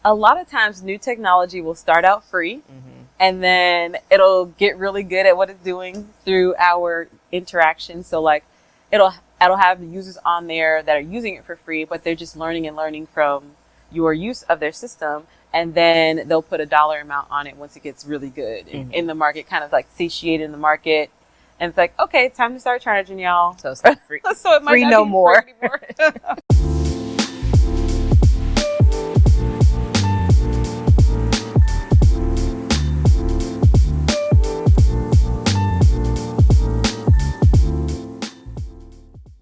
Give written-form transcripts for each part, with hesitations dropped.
a lot of times new technology will start out free, Mm-hmm. and then it'll get really good at what it's doing through our interaction. So like it'll have users on there that are using it for free, but they're just learning from your use of their system. And then they'll put a dollar amount on it once it gets really good in the market, kind of like satiated in the market. And it's like, okay, time to start charging y'all. So it's not free. So it might free not no be more. Free anymore.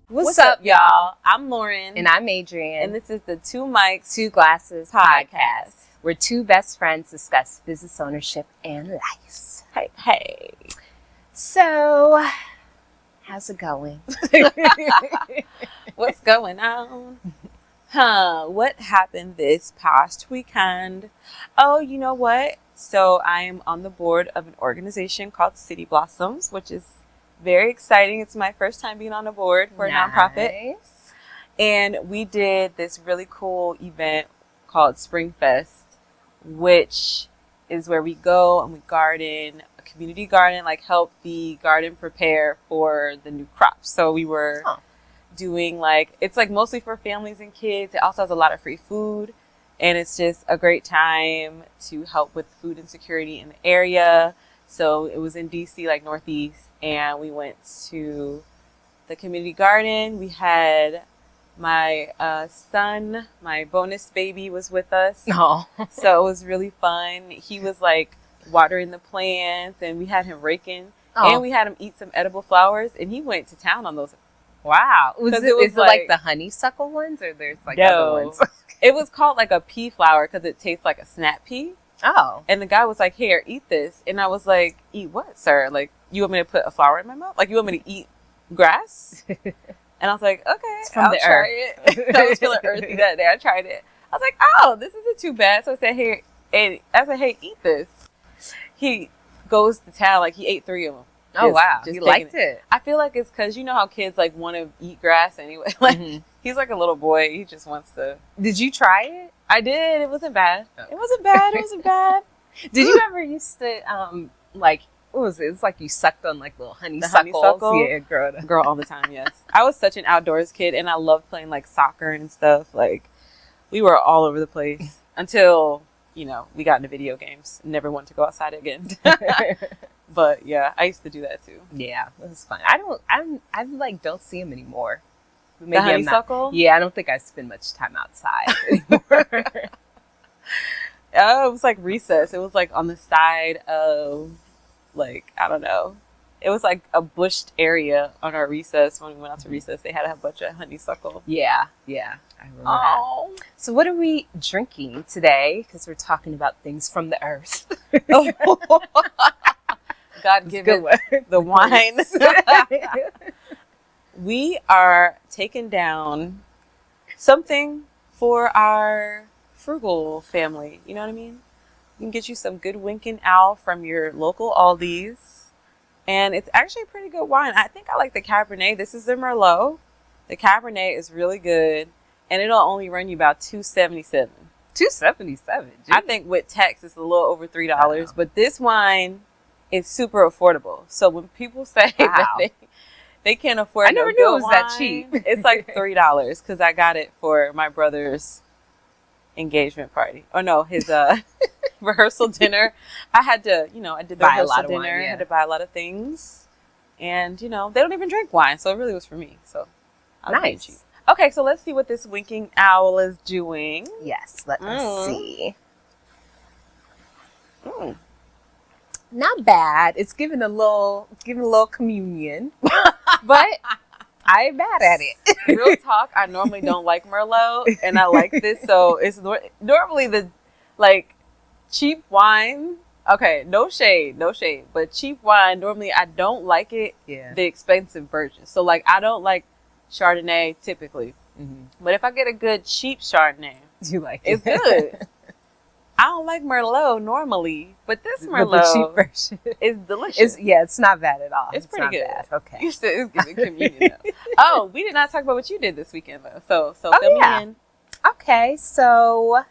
What's up, y'all? I'm Lauren. And I'm Adrienne. And this is the Two Mics, Two Glasses podcast. Where two best friends discuss business ownership and life. Hey. So, how's it going? What's going on? What happened this past weekend? Oh, you know what? So I am on the board of an organization called City Blossoms, which is very exciting. It's my first time being on a board for a nonprofit. And we did this really cool event called Spring Fest, which is where we go and we garden, a community garden, like help the garden prepare for the new crops. So we were doing it's like mostly for families and kids. It also has a lot of free food, and it's just a great time to help with food insecurity in the area. So it was in DC, like Northeast, and we went to the community garden. We had my son, my bonus baby, was with us. Oh. So it was really fun. He was like watering the plants, and we had him raking, and we had him eat some edible flowers, and he went to town on those. Wow. Is it like the honeysuckle ones, or there's like other ones? It was called like a pea flower because it tastes like a snap pea. Oh. And the guy was like, here, eat this. And I was like, eat what, sir? Like, you want me to put a flower in my mouth? Like, you want me to eat grass? And I was like, okay, I'll try it. I was feeling earthy that day. I tried it. I was like, oh, this isn't too bad. So I said, hey, eat this. He goes to town. Like, he ate 3 of them. Oh, wow. He liked it. I feel like it's because you know how kids like want to eat grass anyway. Like, he's like a little boy. He just wants to. Did you try it? I did. It wasn't bad. It wasn't bad. Did you ever used to, what was it? It's like you sucked on like little honeysuckles. Yeah, girl, all the time, yes. I was such an outdoors kid, and I loved playing like soccer and stuff. Like, we were all over the place until, we got into video games. Never wanted to go outside again. But yeah, I used to do that too. Yeah, it was fun. I don't see them anymore. Maybe the honeysuckle? I don't think I spend much time outside anymore. It was like recess. It was like on the side of, like, I don't know. It was like a bushed area on our recess. When we went out to recess, they had a bunch of honeysuckle. Yeah. I remember that. So what are we drinking today? Because we're talking about things from the earth. God give it the wine. We are taking down something for our frugal family. You know what I mean? You can get you some good Winkin' Owl from your local Aldi's. And it's actually a pretty good wine. I think I like the Cabernet. This is the Merlot. The Cabernet is really good. And it'll only run you about $2.77. $2.77? I think with tax it's a little over $3. Wow. But this wine is super affordable. So when people say that they can't afford I never knew it was that cheap. It's like $3 because I got it for my brother's engagement party. Oh no, his rehearsal dinner. I had to, I did the rehearsal dinner. Wine, yeah. I had to buy a lot of things. And, they don't even drink wine. So it really was for me. So nice. Cheap. Okay, so let's see what this Winking Owl is doing. Yes, let us see. Not bad. It's giving a little communion, but I ain't mad at it. Real talk, I normally don't like Merlot, and I like this. So it's normally the cheap wine. Okay, no shade, but cheap wine. Normally, I don't like it. Yeah. The expensive version. So I don't like Chardonnay typically, but if I get a good cheap Chardonnay, you like it. It's good. I don't like Merlot normally, but this Merlot, the cheap version, is delicious. It's not bad at all. It's pretty good. Bad. Okay. You said it's giving communion though. Oh, we did not talk about what you did this weekend though. So fill me in. Okay, so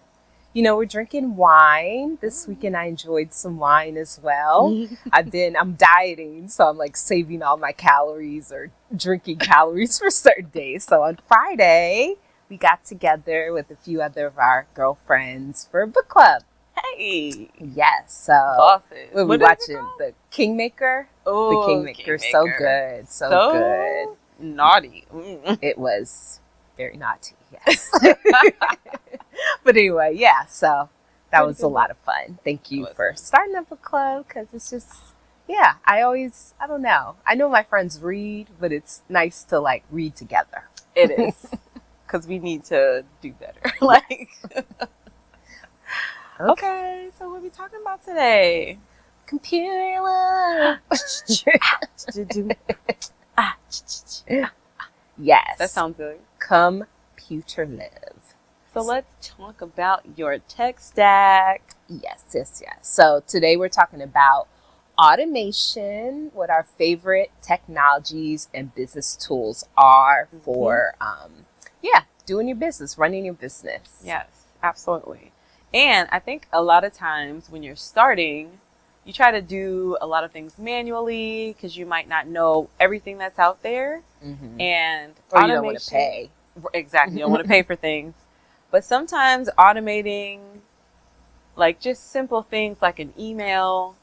We're drinking wine. This weekend I enjoyed some wine as well. I'm dieting, so I'm like saving all my calories or drinking calories for certain days. So on Friday, we got together with a few other of our girlfriends for a book club. Hey. Yes, so Bosses. we'll be watching The Kingmaker. Oh, The Kingmaker, so good, so good. Naughty. It was very naughty, yes. But anyway, yeah, so that was a lot of fun. Thank you for starting up a club, because it's just, yeah, I don't know. I know my friends read, but it's nice to like read together. It is. Because we need to do better. Like, okay, so what are we talking about today? Computer love. Yes. That sounds good. Computer love. So let's talk about your tech stack. Yes. So today we're talking about automation, what our favorite technologies and business tools are for, doing your business, running your business. Yes, absolutely. And I think a lot of times when you're starting, you try to do a lot of things manually because you might not know everything that's out there. Mm-hmm. And or you don't want to pay. Exactly. You don't want to pay for things. But sometimes automating, like just simple things like an email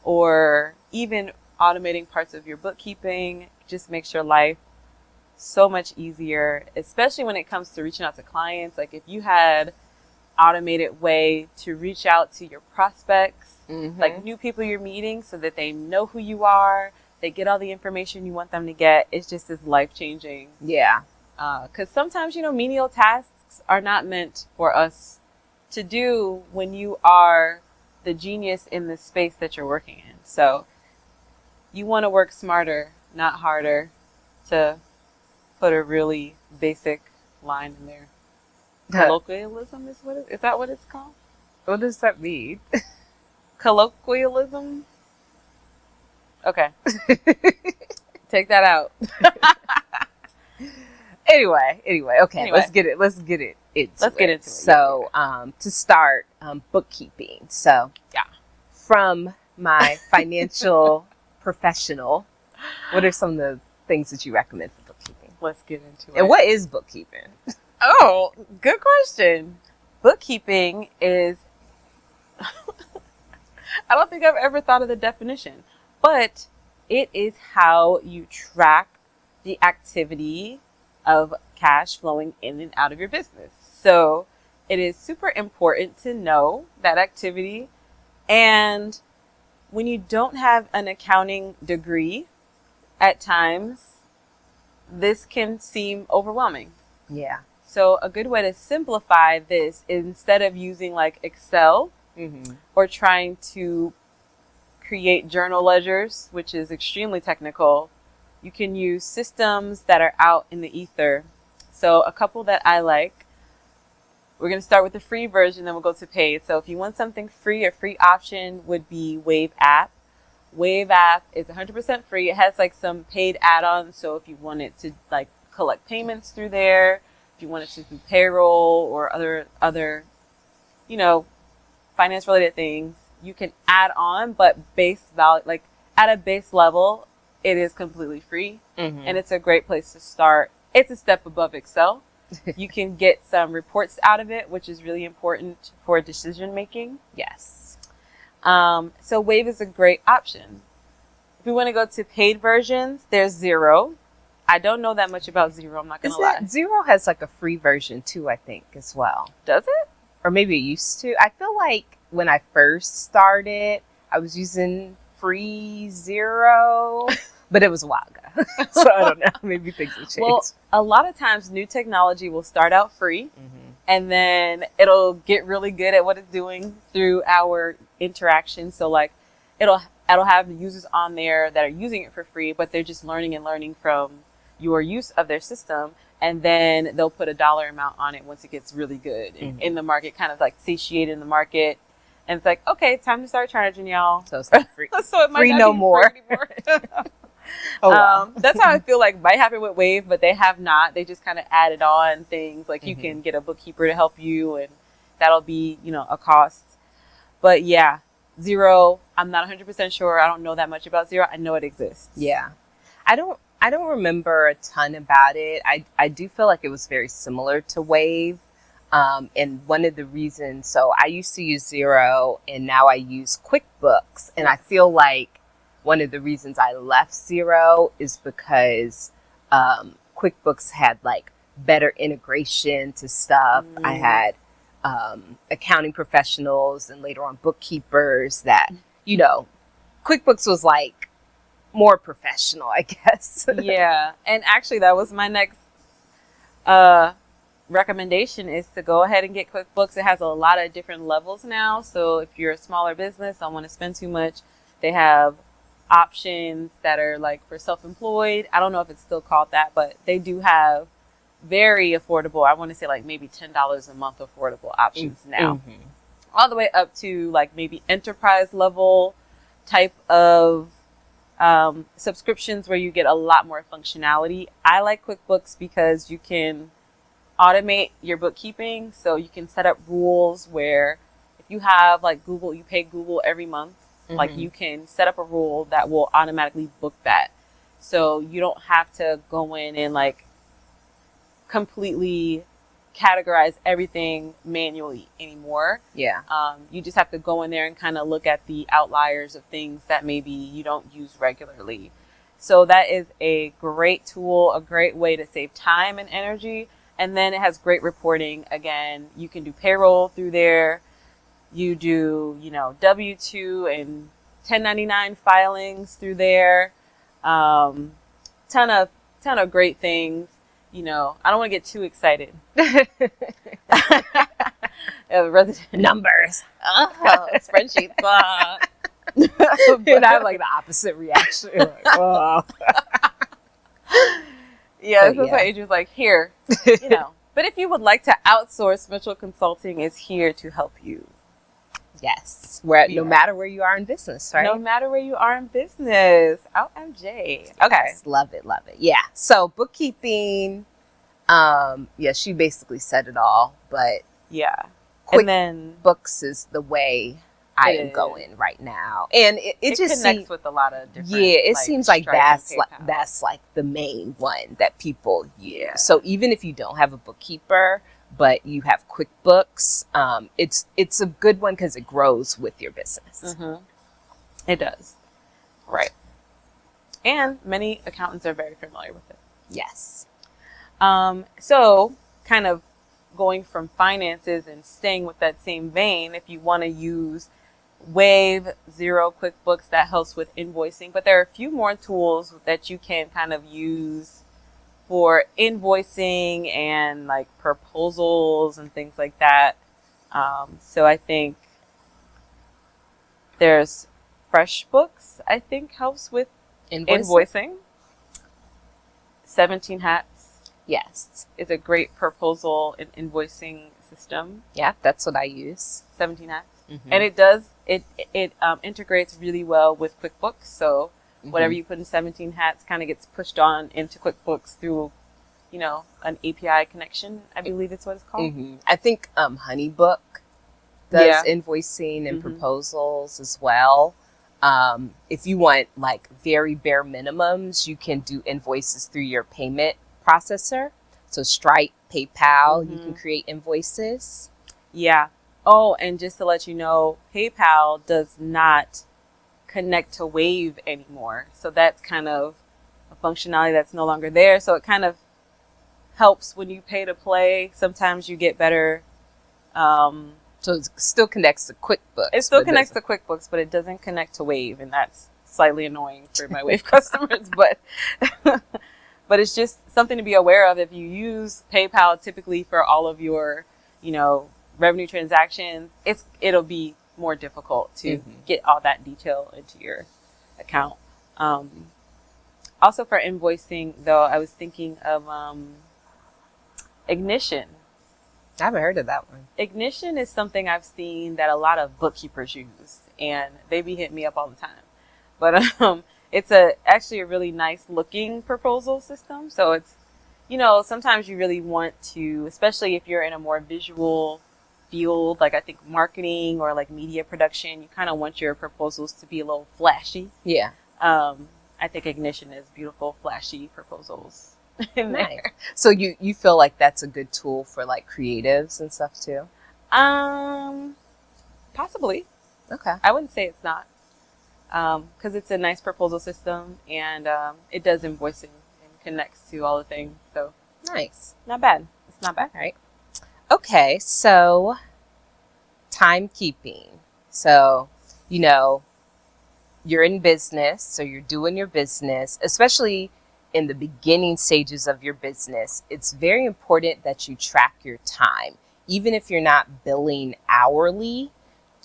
or even automating parts of your bookkeeping just makes your life so much easier, especially when it comes to reaching out to clients. Like if you had automated way to reach out to your prospects, like new people you're meeting, so that they know who you are, they get all the information you want them to get. It's just as life-changing. Yeah. Because sometimes, menial tasks are not meant for us to do when you are the genius in the space that you're working in. So you want to work smarter, not harder, to put a really basic line in there. Colloquialism is is that what it's called? What does that mean? Colloquialism? Okay. Take that out. Anyway, okay, let's get it into it. So, to start, bookkeeping. So, yeah, from my financial professional, what are some of the things that you recommend for bookkeeping? Let's get into it. And what is bookkeeping? Oh, good question. Bookkeeping is, I don't think I've ever thought of the definition, but it is how you track the activity of cash flowing in and out of your business. So it is super important to know that activity. And when you don't have an accounting degree, at times, this can seem overwhelming. Yeah. So a good way to simplify this, instead of using like Excel or trying to create journal ledgers, which is extremely technical, you can use systems that are out in the ether. So a couple that I like, we're going to start with the free version, then we'll go to paid. So if you want something free, a free option would be Wave App. Wave App is 100% free. It has like some paid add-ons. So if you wanted to like collect payments through there, if you wanted to do payroll or other, finance related things, you can add on, but base value, like at a base level, it is completely free. And it's a great place to start. It's a step above Excel. You can get some reports out of it, which is really important for decision making. Yes. So Wave is a great option. If we want to go to paid versions, there's Zero. I don't know that much about Zero. I'm not going to lie. Zero has like a free version too, I think, as well. Does it? Or maybe it used to. I feel like when I first started, I was using free Zero, but it was a while ago. So I don't know. Maybe things have changed. Well, a lot of times new technology will start out free and then it'll get really good at what it's doing through our interaction. So like it'll have users on there that are using it for free, but they're just learning from your use of their system. And then they'll put a dollar amount on it once it gets really good in the market, kind of like satiated in the market. And it's like, okay, time to start charging y'all. So it's not free. So it might free not no be more. Free anymore. Oh, wow. That's how I feel like might happen with Wave, but they have not. They just kind of added on things like you can get a bookkeeper to help you, and that'll be, you know, a cost. But yeah, Zero, I'm not 100% sure. I don't know that much about Zero. I know it exists. Yeah. I don't remember a ton about it. I do feel like it was very similar to Wave. And one of the reasons, so I used to use Zero and now I use QuickBooks. And I feel like one of the reasons I left Zero is because QuickBooks had like better integration to stuff. I had accounting professionals and later on bookkeepers that, you know, QuickBooks was like more professional, I guess. Yeah. And actually, that was my next recommendation, is to go ahead and get QuickBooks. It has a lot of different levels now. So if you're a smaller business, don't want to spend too much, they have options that are like for self-employed. I don't know if it's still called that, but they do have very affordable, I want to say like maybe $10 a month affordable options now. All the way up to like maybe enterprise level type of subscriptions where you get a lot more functionality. I like QuickBooks because you can automate your bookkeeping. So you can set up rules where if you have like Google, you pay Google every month, like you can set up a rule that will automatically book that. So you don't have to go in and like completely categorize everything manually anymore. Yeah. You just have to go in there and kind of look at the outliers of things that maybe you don't use regularly. So that is a great tool, a great way to save time and energy. And then it has great reporting. Again, you can do payroll through there. You do, you know, W-2 and 1099 filings through there. Ton of great things. You know, I don't want to get too excited. Numbers. Spreadsheets. And I have like the opposite reaction. Like, oh. Yeah, that's why Adrian's like, here, you know. But if you would like to outsource, Mitchell Consulting is here to help you. Yes. No matter where you are in business, right? No matter where you are in business. OMG. Okay. Yes, love it. Yeah. So bookkeeping, she basically said it all, but yeah. And then QuickBooks is the way I am going right now. And it just connects with a lot of different. Yeah, it seems like that's like the main one that people use. Yeah. So even if you don't have a bookkeeper, but you have QuickBooks, it's a good one because it grows with your business. It does. Right. And many accountants are very familiar with it. Yes. So kind of going from finances and staying with that same vein, if you want to use Wave, Zero, QuickBooks, that helps with invoicing. But there are a few more tools that you can kind of use for invoicing and like proposals and things like that. So I think there's FreshBooks, I think helps with invoicing. 17 Hats. Yes. Is a great proposal and invoicing system. Yeah, that's what I use. 17 Hats. And it integrates really well with QuickBooks. So whatever you put in 17 Hats kind of gets pushed on into QuickBooks through, you know, an API connection. I believe it's what it's called. I think HoneyBook does invoicing and proposals as well. If you want like very bare minimums, you can do invoices through your payment processor. So Stripe, PayPal, you can create invoices. Yeah. Oh, and just to let you know, PayPal does not connect to Wave anymore. So that's kind of a functionality that's no longer there. So it kind of helps when you pay to play. Sometimes you get better. So it still connects to QuickBooks. It still connects to QuickBooks, but it doesn't connect to Wave. And that's slightly annoying for my Wave customers. But but it's just something to be aware of. If you use PayPal typically for all of your, you know, revenue transactions, it'll be more difficult to get all that detail into your account. Also for invoicing, though, I was thinking of Ignition. I haven't heard of that one. Ignition is something I've seen that a lot of bookkeepers use, and they be hitting me up all the time. But it's actually a really nice looking proposal system. So it's, you know, sometimes you really want to, especially if you're in a more visual field, like I think marketing or like media production, you kind of want your proposals to be a little flashy. Yeah. I think Ignition is beautiful, flashy proposals in Nice. there. So you feel like that's a good tool for like creatives and stuff too? Possibly. Okay. I wouldn't say it's not. Because it's a nice proposal system and it does invoicing and connects to all the things. So Nice. not bad. It's not bad. All right. Okay, so timekeeping. So, you're in business, so you're doing your business, especially in the beginning stages of your business. It's very important that you track your time. Even if you're not billing hourly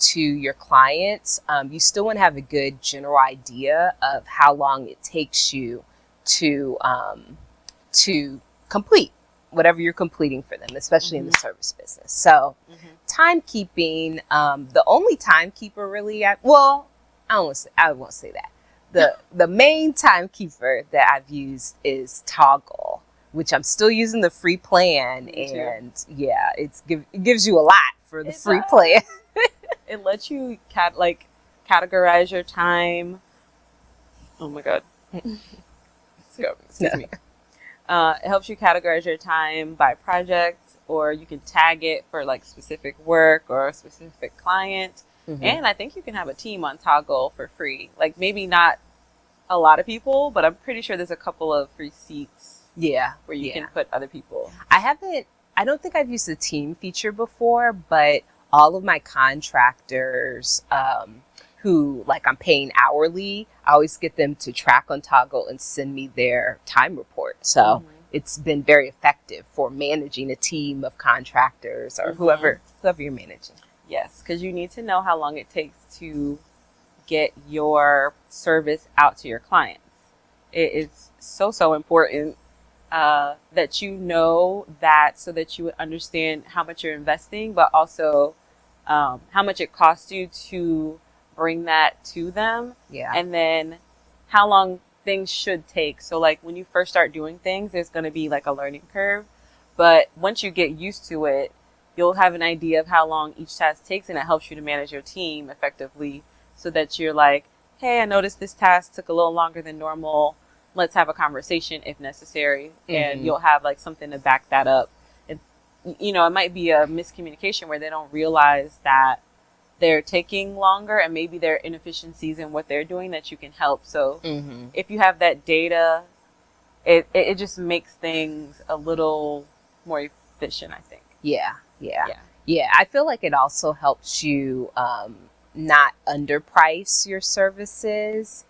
to your clients, you still want to have a good general idea of how long it takes you to complete whatever you're completing for them, especially in the service business. So timekeeping, the only timekeeper really, I won't say that. The main timekeeper that I've used is Toggle, which I'm still using the free plan. And yeah, it gives you a lot for the free plan. It lets you categorize your time. Oh my God. Let's go. Excuse me. It helps you categorize your time by project, or you can tag it for like specific work or a specific client. And I think you can have a team on Toggle for free. Like maybe not a lot of people, but I'm pretty sure there's a couple of free seats. Yeah. Where you can put other people. I don't think I've used the team feature before, but all of my contractors, who like I'm paying hourly, I always get them to track on Toggle and send me their time report. So it's been very effective for managing a team of contractors or whoever you're managing. Yes, because you need to know how long it takes to get your service out to your clients. It is so important that you know that, so that you would understand how much you're investing, but also how much it costs you to bring that to them. Yeah. And then how long things should take. So like when you first start doing things, there's going to be like a learning curve. But once you get used to it, you'll have an idea of how long each task takes, and it helps you to manage your team effectively, so that you're like, hey, I noticed this task took a little longer than normal. Let's have a conversation if necessary. And you'll have like something to back that up. And, it might be a miscommunication where they don't realize that they're taking longer, and maybe there are inefficiencies in what they're doing that you can help. So if you have that data, it just makes things a little more efficient, I think. Yeah. I feel like it also helps you not underprice your services.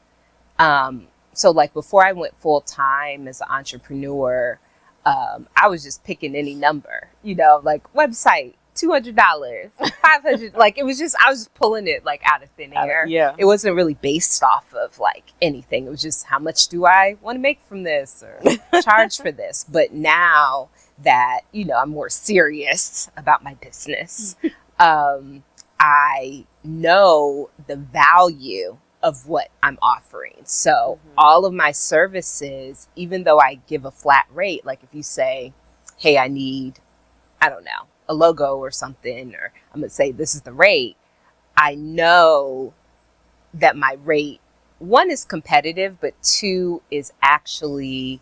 So like before I went full time as an entrepreneur, I was just picking any number, like website, $200, $500. Like I was just pulling it like out of thin air. Yeah. It wasn't really based off of like anything. It was just, how much do I want to make from this or charge for this? But now that, I'm more serious about my business, I know the value of what I'm offering. So all of my services, even though I give a flat rate, like if you say, hey, I need, I don't know, a logo or something, or I'm going to say, this is the rate. I know that my rate, one, is competitive, but two, is actually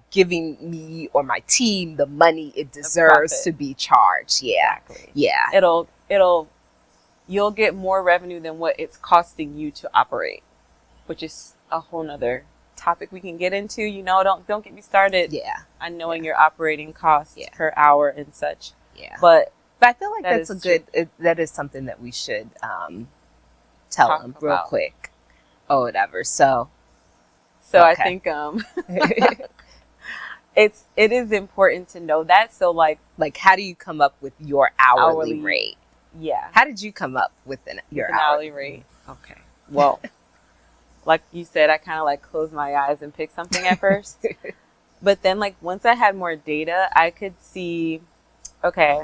giving me or my team the money it deserves to be charged. Yeah. Exactly. Yeah. You'll get more revenue than what it's costing you to operate, which is a whole nother topic we can get into. Don't get me started. Yeah. On knowing your operating costs per hour and such. Yeah. But I feel like that's that is something that we should tell them real quick or whatever. So okay. I think it is important to know that. So like how do you come up with your hourly rate? Yeah. How did you come up with your hourly rate? Okay. Well, like you said, I kind of like closed my eyes and picked something at first. But then like once I had more data, I could see, okay,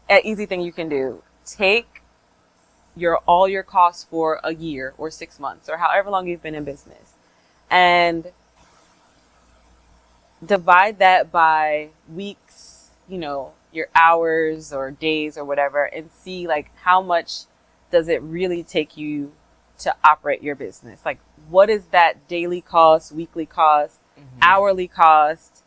an easy thing you can do, take all your costs for a year or 6 months or however long you've been in business, and divide that by weeks your hours or days or whatever, and see like how much does it really take you to operate your business. Like, what is that daily cost, weekly cost, hourly cost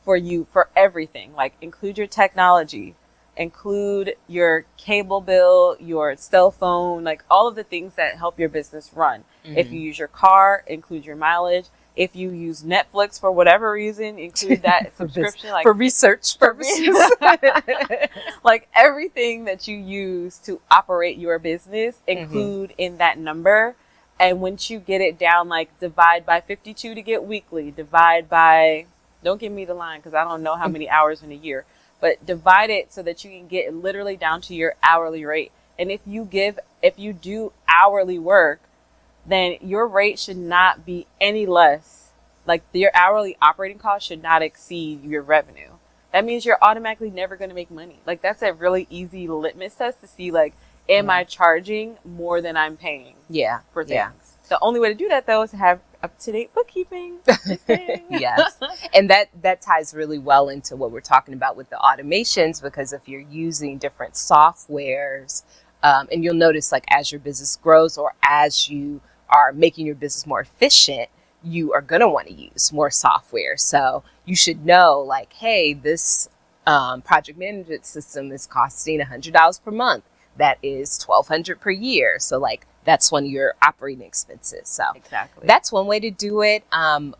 for you for everything? Like, include your technology, include your cable bill, your cell phone, like all of the things that help your business run. If you use your car, include your mileage. If you use Netflix for whatever reason, include that subscription. Like, for research purposes. Like, everything that you use to operate your business, include in that number. And once you get it down, like, divide by 52 to get weekly. Divide by, don't give me the line because I don't know how many hours in a year. But divide it so that you can get literally down to your hourly rate. And if you do hourly work, then your rate should not be any less. Like, your hourly operating cost should not exceed your revenue. That means you're automatically never going to make money. Like, that's a really easy litmus test to see, like, am I charging more than I'm paying for things? Yeah. The only way to do that, though, is to have up-to-date bookkeeping. Yes. And that ties really well into what we're talking about with the automations, because if you're using different softwares, and you'll notice, like, as your business grows or as you are making your business more efficient, you are going to want to use more software. So you should know, like, hey, this project management system is costing $100 per month. That is $1,200 per year. So, like, that's one of your operating expenses. So exactly, that's one way to do it.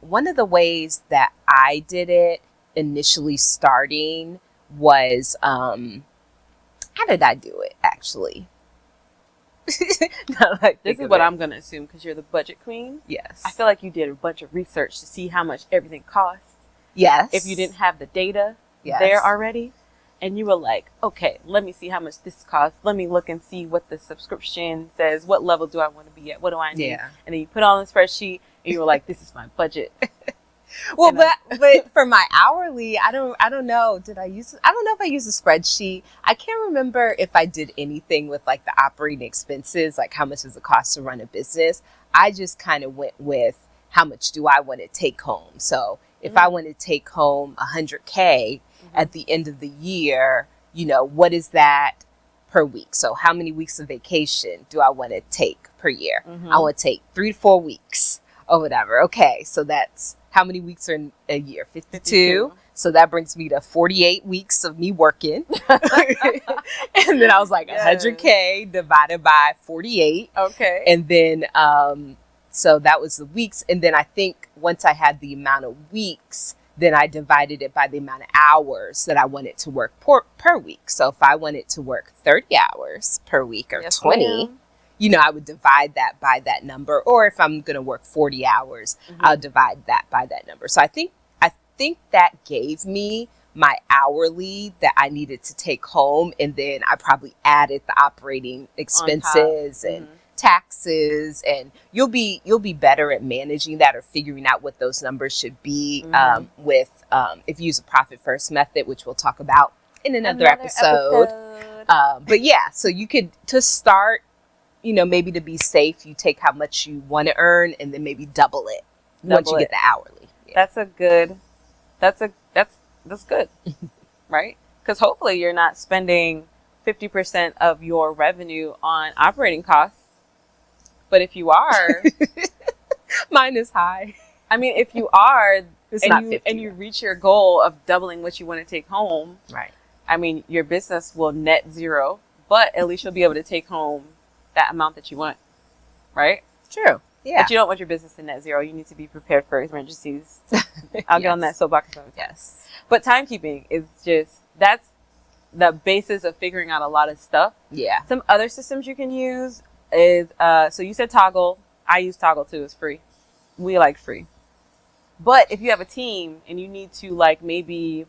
One of the ways that I did it initially starting was, how did I do it, actually? This is what I'm going to assume, because you're the budget queen. Yes. I feel like you did a bunch of research to see how much everything costs. Yes. If you didn't have the data there already, and you were like, okay, let me see how much this costs. Let me look and see what the subscription says. What level do I want to be at? What do I need? Yeah. And then you put it on the spreadsheet, and you were like, this is my budget. Well, but for my hourly, I don't know. I don't know if I used a spreadsheet. I can't remember if I did anything with, like, the operating expenses, like how much does it cost to run a business. I just kind of went with how much do I want to take home. So if I want to take home $100K at the end of the year, what is that per week? So how many weeks of vacation do I want to take per year? I want to take 3 to 4 weeks or whatever. Okay, so that's how many weeks are in a year? 52. So that brings me to 48 weeks of me working. And then I was like, 100K divided by 48. Okay. And then, so that was the weeks. And then I think once I had the amount of weeks, then I divided it by the amount of hours that I wanted to work per week. So if I wanted to work 30 hours per week or 20, I would divide that by that number. Or if I'm going to work 40 hours, I'll divide that by that number. So I think that gave me my hourly that I needed to take home. And then I probably added the operating expenses and taxes, and you'll be better at managing that or figuring out what those numbers should be with if you use a profit first method, which we'll talk about in another episode. But yeah, so you could, to start, maybe to be safe, you take how much you want to earn and then maybe double it once you get the hourly. Yeah. That's good, right? Because hopefully you're not spending 50% of your revenue on operating costs. But if you are, mine is high. I mean, if you are, and you reach your goal of doubling what you want to take home, right? I mean, your business will net zero, but at least you'll be able to take home that amount that you want, right? True. Yeah. But you don't want your business to net zero. You need to be prepared for emergencies. I'll get on that soapbox. Yes. But timekeeping is that's the basis of figuring out a lot of stuff. Yeah. Some other systems you can use is, so you said Toggle. I use Toggle too. It's free. We like free. But if you have a team and you need to, like, maybe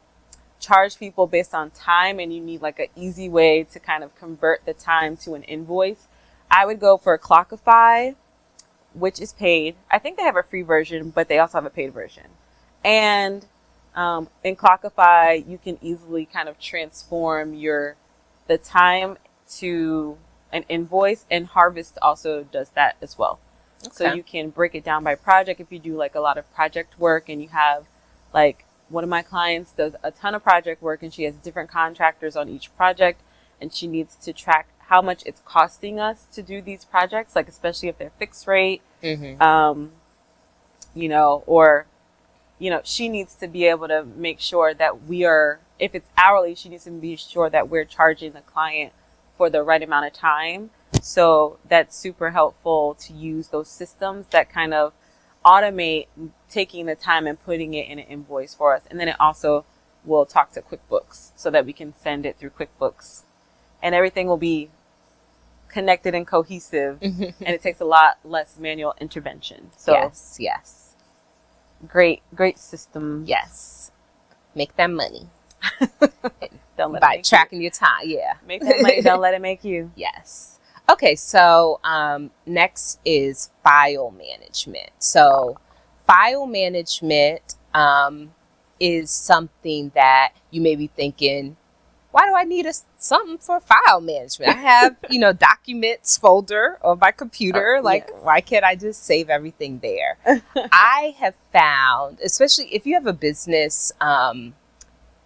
charge people based on time, and you need, like, an easy way to kind of convert the time to an invoice, I would go for Clockify, which is paid. I think they have a free version, but they also have a paid version. And in Clockify, you can easily kind of transform the time to an invoice, and Harvest also does that as well. Okay. So you can break it down by project if you do, like, a lot of project work and you have, like, one of my clients does a ton of project work, and she has different contractors on each project, and she needs to track how much it's costing us to do these projects, like especially if they're fixed rate, you know, or, you know, she needs to be able to make sure that we are, if it's hourly, she needs to be sure that we're charging the client for the right amount of time. So that's super helpful to use those systems that kind of automate taking the time and putting it in an invoice for us. And then it also will talk to QuickBooks so that we can send it through QuickBooks, and everything will be connected and cohesive, and it takes a lot less manual intervention. So yes. Great system. Yes. Make that money. Don't let By it tracking your time. Yeah. make that money. Don't let it make you. Yes. Okay, so next is file management. So file management is something that you may be thinking, why do I need something for file management? I have, documents folder on my computer. Why can't I just save everything there? I have found, especially if you have a business,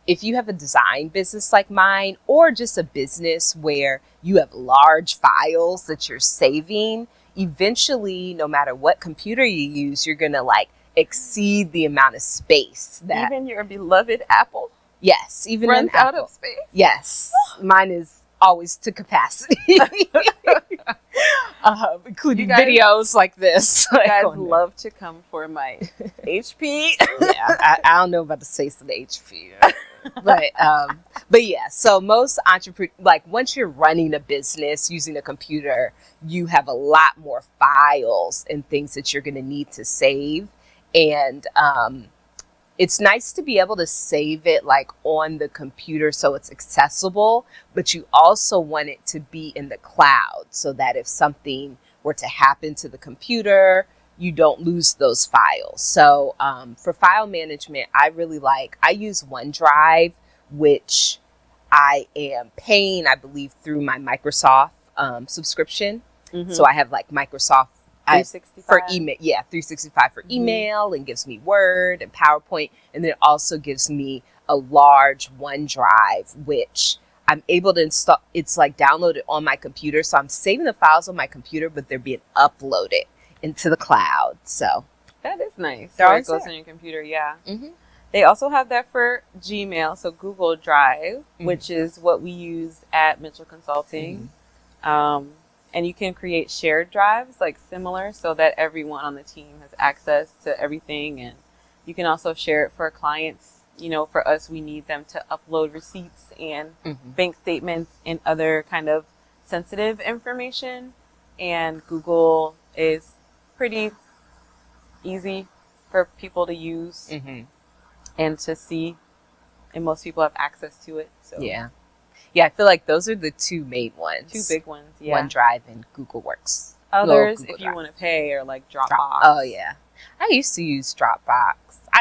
if you have a design business like mine, or just a business where you have large files that you're saving, eventually, no matter what computer you use, you're going to exceed the amount of space that even your beloved Apple even runs out Apple. of space. Yes, mine is always to capacity, including videos like this. You guys love to come for my HP. Yeah, I don't know about the space of the HP, but yeah. So most entrepreneurs, once you're running a business using a computer, you have a lot more files and things that you're going to need to save, and it's nice to be able to save it on the computer so it's accessible, but you also want it to be in the cloud so that if something were to happen to the computer, you don't lose those files. So for file management, I use OneDrive, which I am paying, I believe, through my Microsoft subscription. So I have Microsoft 365 for email, 365 for email, and gives me Word and PowerPoint, and then it also gives me a large OneDrive, which I'm able to install. It's downloaded on my computer, so I'm saving the files on my computer, but they're being uploaded into the cloud. So that is nice. Where it goes on your computer, They also have that for Gmail, so Google Drive, which is what we use at Mitchell Consulting. And you can create shared drives, similar, so that everyone on the team has access to everything. And you can also share it for clients. For us, we need them to upload receipts and bank statements and other kind of sensitive information. And Google is pretty easy for people to use and to see. And most people have access to it. So yeah, I feel those are the two main ones. Two big ones, yeah. OneDrive and Google Works. Others, Google if Drive. you want to pay, are Dropbox. Oh, yeah. I used to use Dropbox.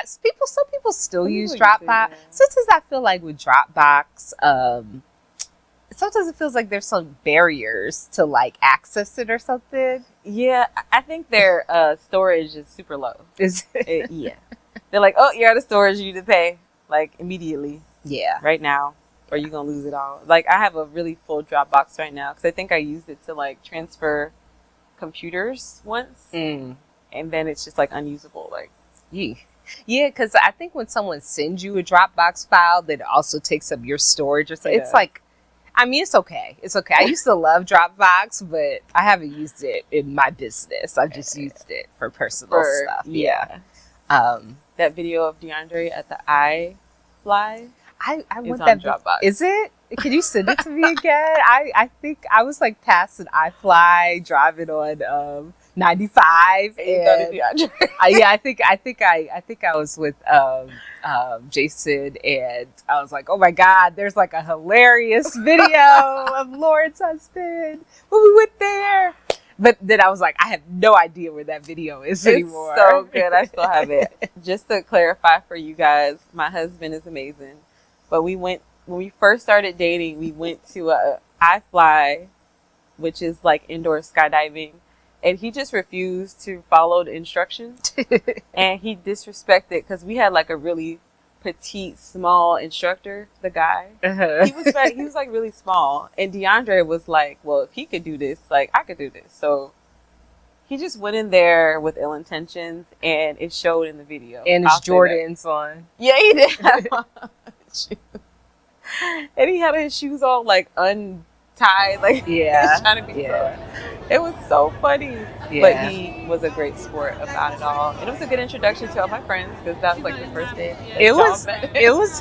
Some people still use Dropbox. Sometimes I feel with Dropbox, sometimes it feels there's some barriers to access it or something. Yeah, I think their storage is super low. Is it? Yeah. They're oh, you're out of storage, you need to pay immediately. Yeah. Right now. Or you're going to lose it all. I have a really full Dropbox right now because I think I used it to transfer computers once. And then it's just unusable. Yeah, because I think when someone sends you a Dropbox file, that also takes up your storage or something. Yeah. It's okay. It's okay. I used to love Dropbox, but I haven't used it in my business. I've just used it for personal stuff. Yeah. That video of DeAndre at the iFly. I want that Dropbox. Is it? Can you send it to me again? I think I was passing iFly, driving on 95, and I think I was with Jason, and I was oh my God, there's a hilarious video of Lauren's husband when we went there. But then I was I have no idea where that video is anymore. It's so good. I still have it. Just to clarify for you guys, my husband is amazing. But when we first started dating, we went to a iFly, which is indoor skydiving, and he just refused to follow the instructions, and he disrespected because we had a really petite, small instructor, the guy. Uh-huh. He was like really small. And DeAndre was like, well, if he could do this, like I could do this. So he just went in there with ill intentions, and it showed in the video. And his Jordans on. Yeah, he did have on shoes. And he had his shoes all like untied, like he was trying to be so. It was so funny. Yeah. But he was a great sport about it all. And it was a good introduction to all my friends, because that was like the first day. It was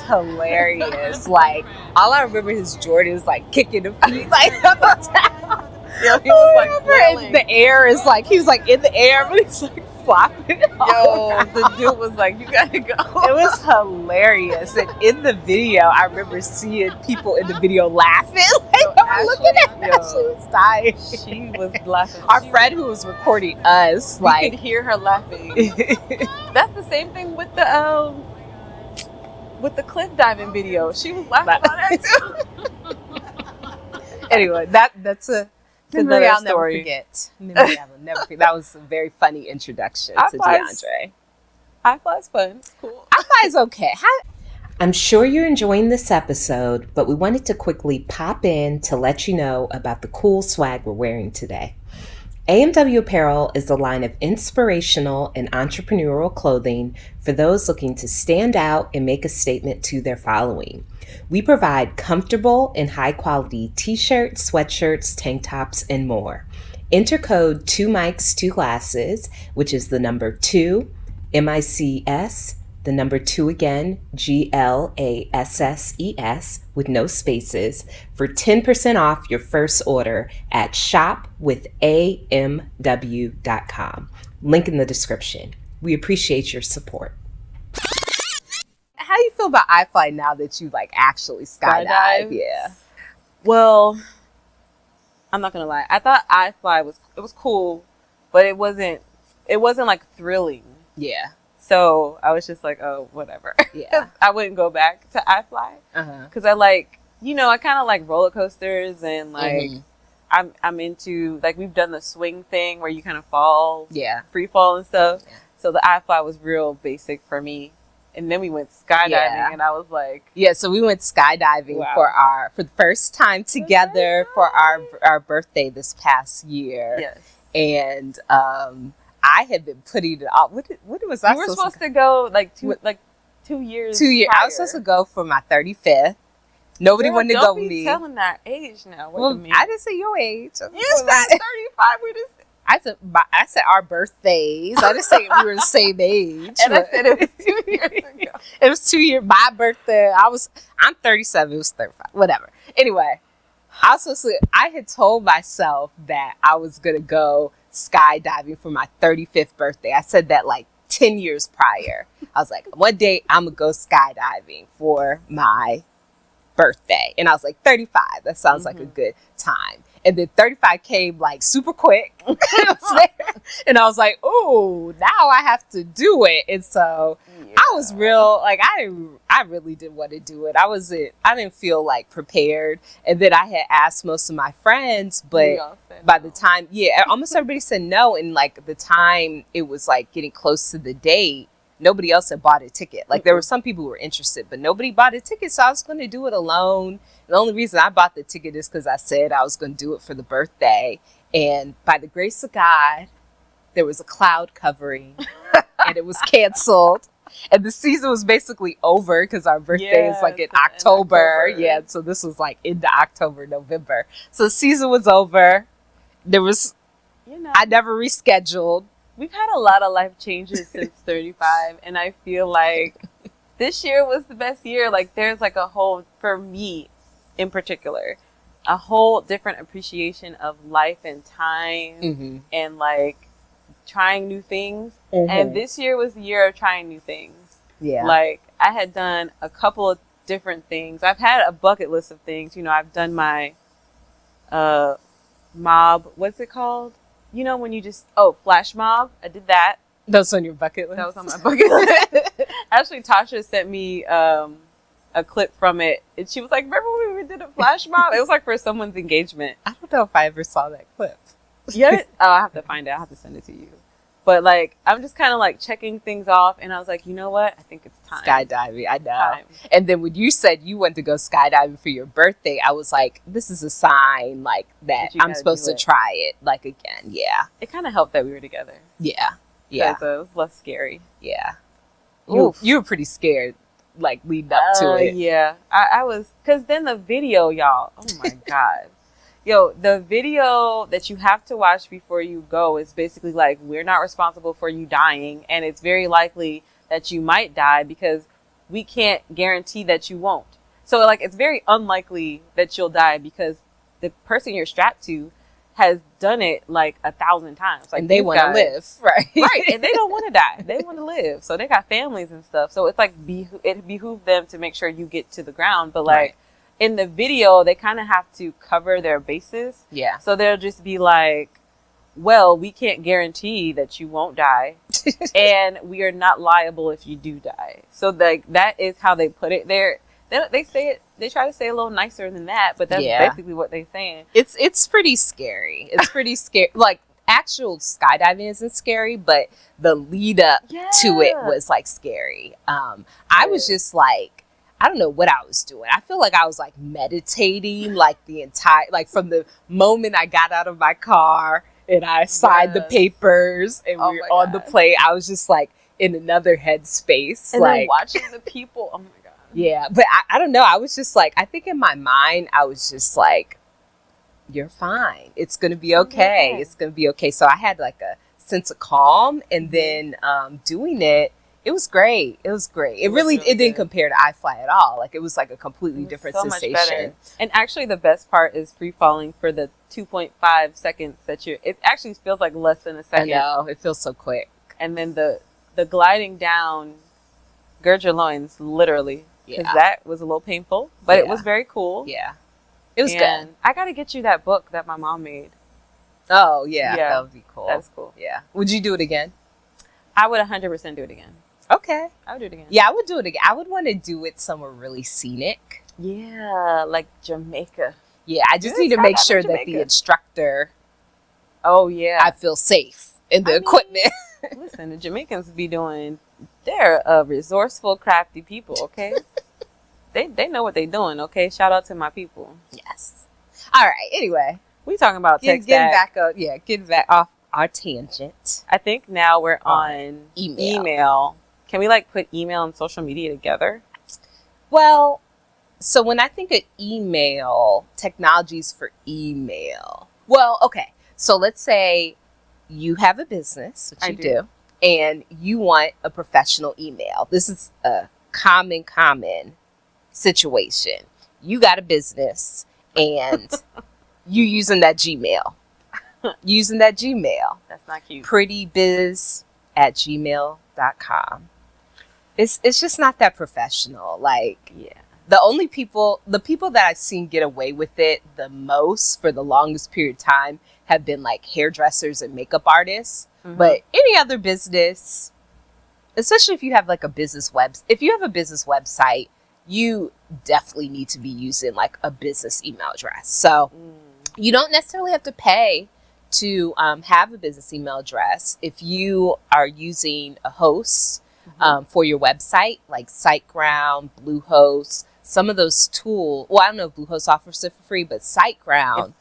hilarious. Like, all I remember his Jordans like kicking the feet like up the top. Yeah, he was like flailing. The air is like, he was like in the air, but he's like flopping. Yo, the dude was like, you gotta go. It was hilarious. And in the video, I remember seeing people in the video laughing. Like, I'm looking at her. She was dying. She was laughing. Our friend who was recording us, you like, could hear her laughing. That's the same thing with the cliff diving video. She was laughing about that too. Anyway, that's a memory I'll never story. forget. Memory I will never forget. That was a very funny introduction to DeAndre. iFly is fun. It's cool. iFly is okay. I'm sure you're enjoying this episode, but we wanted to quickly pop in to let you know about the cool swag we're wearing today. AMW Apparel is a line of inspirational and entrepreneurial clothing for those looking to stand out and make a statement to their following. We provide comfortable and high-quality t-shirts, sweatshirts, tank tops, and more. Enter code 2mics2glasses, which is the number 2, MICS, the number 2 again, GLASSES, with no spaces, for 10% off your first order at shopwithamw.com. Link in the description. We appreciate your support. How do you feel about iFly now that you like actually skydive? Yeah. Well, I'm not gonna lie. I thought iFly was cool, but it wasn't like thrilling. Yeah. So I was just like, oh, whatever. Yeah. I wouldn't go back to iFly because I like, I kind of like roller coasters, and like I'm into, like, we've done the swing thing where you kind of fall, free fall and stuff. Yeah. So the iFly was real basic for me. And then we went skydiving, and I was like, so we went skydiving for the first time together for our birthday this past year. Yes. And I had been putting it off. What was I? You were supposed to go like 2 years. 2 years. I was supposed to go for my 35th. Nobody wanted to go with me. Don't be telling that age now. Well, I didn't say your age. You said 35. We just. I said our birthdays. I didn't say we were the same age. And I said it was 2 years ago. It was 2 years. My birthday. I'm 37. It was 35. Whatever. Anyway, I had told myself that I was gonna go skydiving for my 35th birthday. I said that like 10 years prior. I was like, one day I'm gonna go skydiving for my birthday. And I was like, 35. That sounds like a good time. And then 35 came like super quick. And I was like, oh, now I have to do it. And so I was real, like, I really didn't want to do it. I didn't feel like prepared. And then I had asked most of my friends, but by the time, almost everybody said no. And like the time it was like getting close to the date, nobody else had bought a ticket. Like there were some people who were interested, but nobody bought a ticket. So I was going to do it alone. The only reason I bought the ticket is because I said I was going to do it for the birthday. And by the grace of God, there was a cloud covering and it was canceled. And the season was basically over because our birthday is like in October. Yeah, so this was like into October, November. So the season was over. There was, I never rescheduled. We've had a lot of life changes since 35, and I feel like this year was the best year. Like there's like a whole, for me in particular, a whole different appreciation of life and time and like trying new things. And this year was the year of trying new things. Yeah. Like I had done a couple of different things. I've had a bucket list of things. I've done my mob, what's it called? When you just, flash mob. I did that. That was on your bucket list? That was on my bucket list. Actually, Tasha sent me a clip from it. And she was like, remember when we did a flash mob? It was like for someone's engagement. I don't know if I ever saw that clip. Yeah? Oh, I have to find it. I have to send it to you. But like, I'm just kind of like checking things off, and I was like, you know what? I think it's time. Skydiving, I know. Time. And then when you said you wanted to go skydiving for your birthday, I was like, this is a sign like that you I'm gotta supposed do to it. try it like again. Yeah. It kind of helped that we were together. Yeah. Yeah. 'Cause, it was less scary. Yeah. Oof. You were pretty scared like leading up to it. Yeah, I was, because then the video, y'all. Oh my God. Yo, the video that you have to watch before you go is basically like, we're not responsible for you dying, and it's very likely that you might die because we can't guarantee that you won't. So like, it's very unlikely that you'll die because the person you're strapped to has done it like 1,000 times. Like, And they want to live, right? Right, and they don't want to die. They want to live. So they got families and stuff. So it's like, it behooves them to make sure you get to the ground. But like, Right. in the video, they kind of have to cover their bases. Yeah. So they'll just be like, well, we can't guarantee that you won't die, and we are not liable if you do die. So like, that is how they put it there. They say it. They try to say a little nicer than that, but that's Yeah. basically what they're saying. It's pretty scary. It's pretty scary. Like, actual skydiving isn't scary, but the lead up to it was like scary. I was just like, I don't know what I was doing. I feel like I was like meditating like the entire, like from the moment I got out of my car and I signed the Yes. papers and Oh we were my on the God. plane. I was just like in another headspace. And like then watching the people. Oh my God. yeah, but I don't know. I was just like, I think in my mind, I was just like, you're fine. It's going to be okay. Okay. It's going to be okay. So I had like a sense of calm, and then doing it, it was great. It was great. It was really it didn't good. compare to iFly at all. Like, it was like a completely It was different so much sensation. better. And actually, the best part is free falling for the 2.5 seconds that you're. It actually feels like less than a I second. know. It feels so quick. And then the gliding down, gird your loins, literally, because Yeah. that was a little painful, but it Yeah. was very cool. Yeah. It was And good. I got to get you that book that my mom made. Oh, yeah. Yeah. That would be cool. That's cool. Yeah. Would you do it again? I would 100% do it again. Okay. I would do it again. Yeah, I would do it again. I would want to do it somewhere really scenic. Yeah, like Jamaica. Yeah, I just You need to skydived make in sure that the Jamaica. instructor, Oh yeah. I feel safe in the I mean, equipment. Listen, the Jamaicans be doing. They're resourceful, crafty people. Okay, they know what they're doing. Okay, shout out to my people. Yes. All right. Anyway, We talking about getting text back. back up. Yeah, getting back off our tangent. I think now we're on Email. Can we like put email and social media together? Well, so when I think of email, technologies for email. Well, okay. So let's say you have a business, which I you do. do, and you want a professional email. This is a common situation. You got a business and you using that Gmail. That's not cute. prettybiz@gmail.com. It's just not that professional. Like, Yeah. the people that I've seen get away with it the most for the longest period of time have been like hairdressers and makeup artists. Mhm. But any other business, especially if you have like if you have a business website, you definitely need to be using like a business email address. So you don't necessarily have to pay to have a business email address if you are using a host for your website, like SiteGround, Bluehost, some of those tools. Well, I don't know if Bluehost offers it for free, but SiteGround,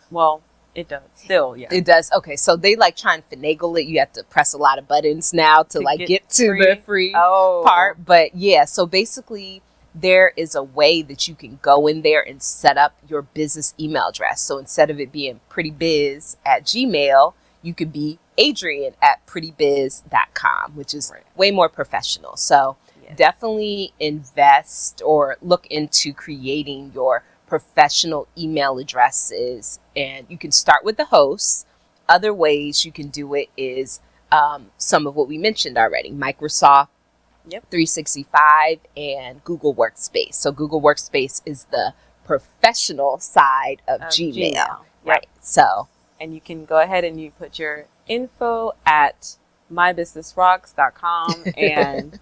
It does. Still, yeah. it does. Okay, so they like try and finagle it. You have to press a lot of buttons now to like get to the free part. But yeah, so basically there is a way that you can go in there and set up your business email address. So instead of it being prettybiz@gmail, you could be adrian@prettybiz.com, which is way more professional. So definitely invest or look into creating your professional email addresses. And you can start with the host. Other ways you can do it is some of what we mentioned already, Microsoft 365 and Google Workspace. So Google Workspace is the professional side of Gmail. Right. So, and you can go ahead and you put your info at mybusinessrocks.com. And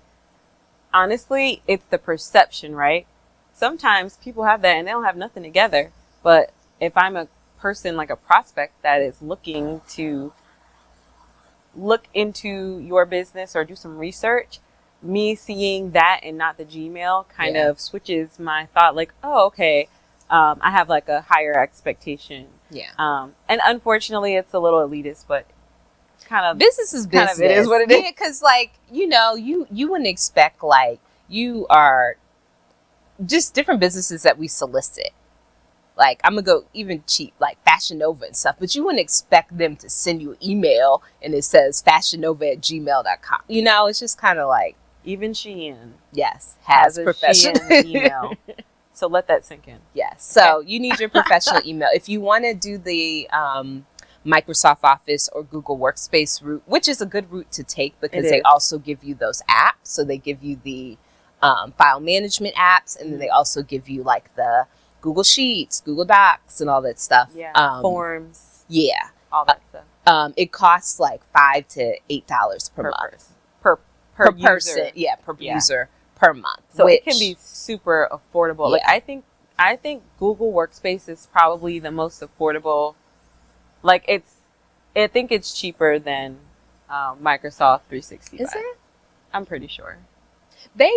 honestly, it's the perception, right? Sometimes people have that and they don't have nothing together. But if I'm a person, like a prospect that is looking to look into your business or do some research, me seeing that and not the Gmail kind of switches my thought, like, oh, okay, I have like a higher expectation. Yeah. And unfortunately, it's a little elitist, but it's kind of business is business. Kind of, it is what it is. Yeah, because like, you know, you wouldn't expect, like, you are just different businesses that we solicit. Like, I'm gonna go even cheap, like Fashion Nova and stuff, but you wouldn't expect them to send you an email and it says fashionnova@gmail.com. You know, it's just kind of like, even Shein, yes, has a professional Shein email. So let that sink in. Yes. So you need your professional email. If you want to do the Microsoft Office or Google Workspace route, which is a good route to take because they also give you those apps. So they give you the file management apps, and then they also give you like the Google Sheets, Google Docs, and all that stuff. Yeah. Forms. Yeah. All that stuff. It costs like $5 to $8 per month. Per person. Yeah, per user per month. So it can be super affordable. Yeah. Like I think Google Workspace is probably the most affordable. Like I think it's cheaper than Microsoft 365. Is it? I'm pretty sure.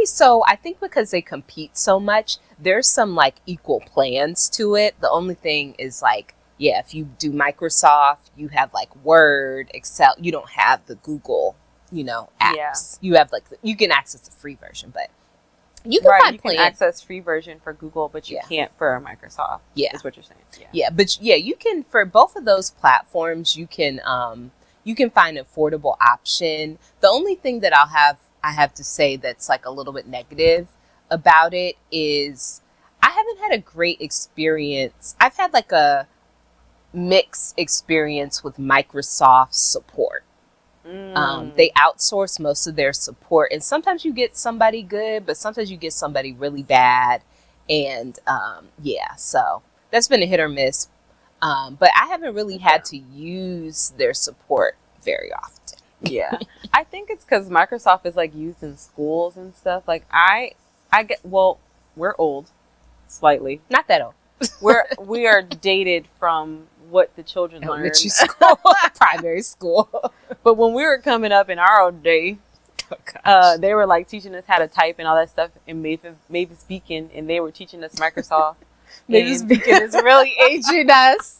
So I think because they compete so much, there's some like equal plans to it. The only thing is like, yeah, if you do Microsoft, you have like Word, Excel. You don't have the Google, you know, apps. Yeah. You have like you can access the free version, but you can find can access free version for Google, but you can't for Microsoft. Yeah, is what you're saying. Yeah, but you can for both of those platforms. You can find an affordable option. The only thing that I have to say that's like a little bit negative about it is I haven't had a great experience. I've had like a mixed experience with Microsoft support. They outsource most of their support, and sometimes you get somebody good, but sometimes you get somebody really bad. And so that's been a hit or miss. But I haven't really had to use their support very often. Yeah. I think it's because Microsoft is like used in schools and stuff. Like I get, well, we're old, slightly. Not that old. We are dated from what the children learned. Elementary school, primary school. But when we were coming up in our old day, they were like teaching us how to type and all that stuff in Mavis Beacon, and they were teaching us Microsoft. Mavis Beacon is really aging us.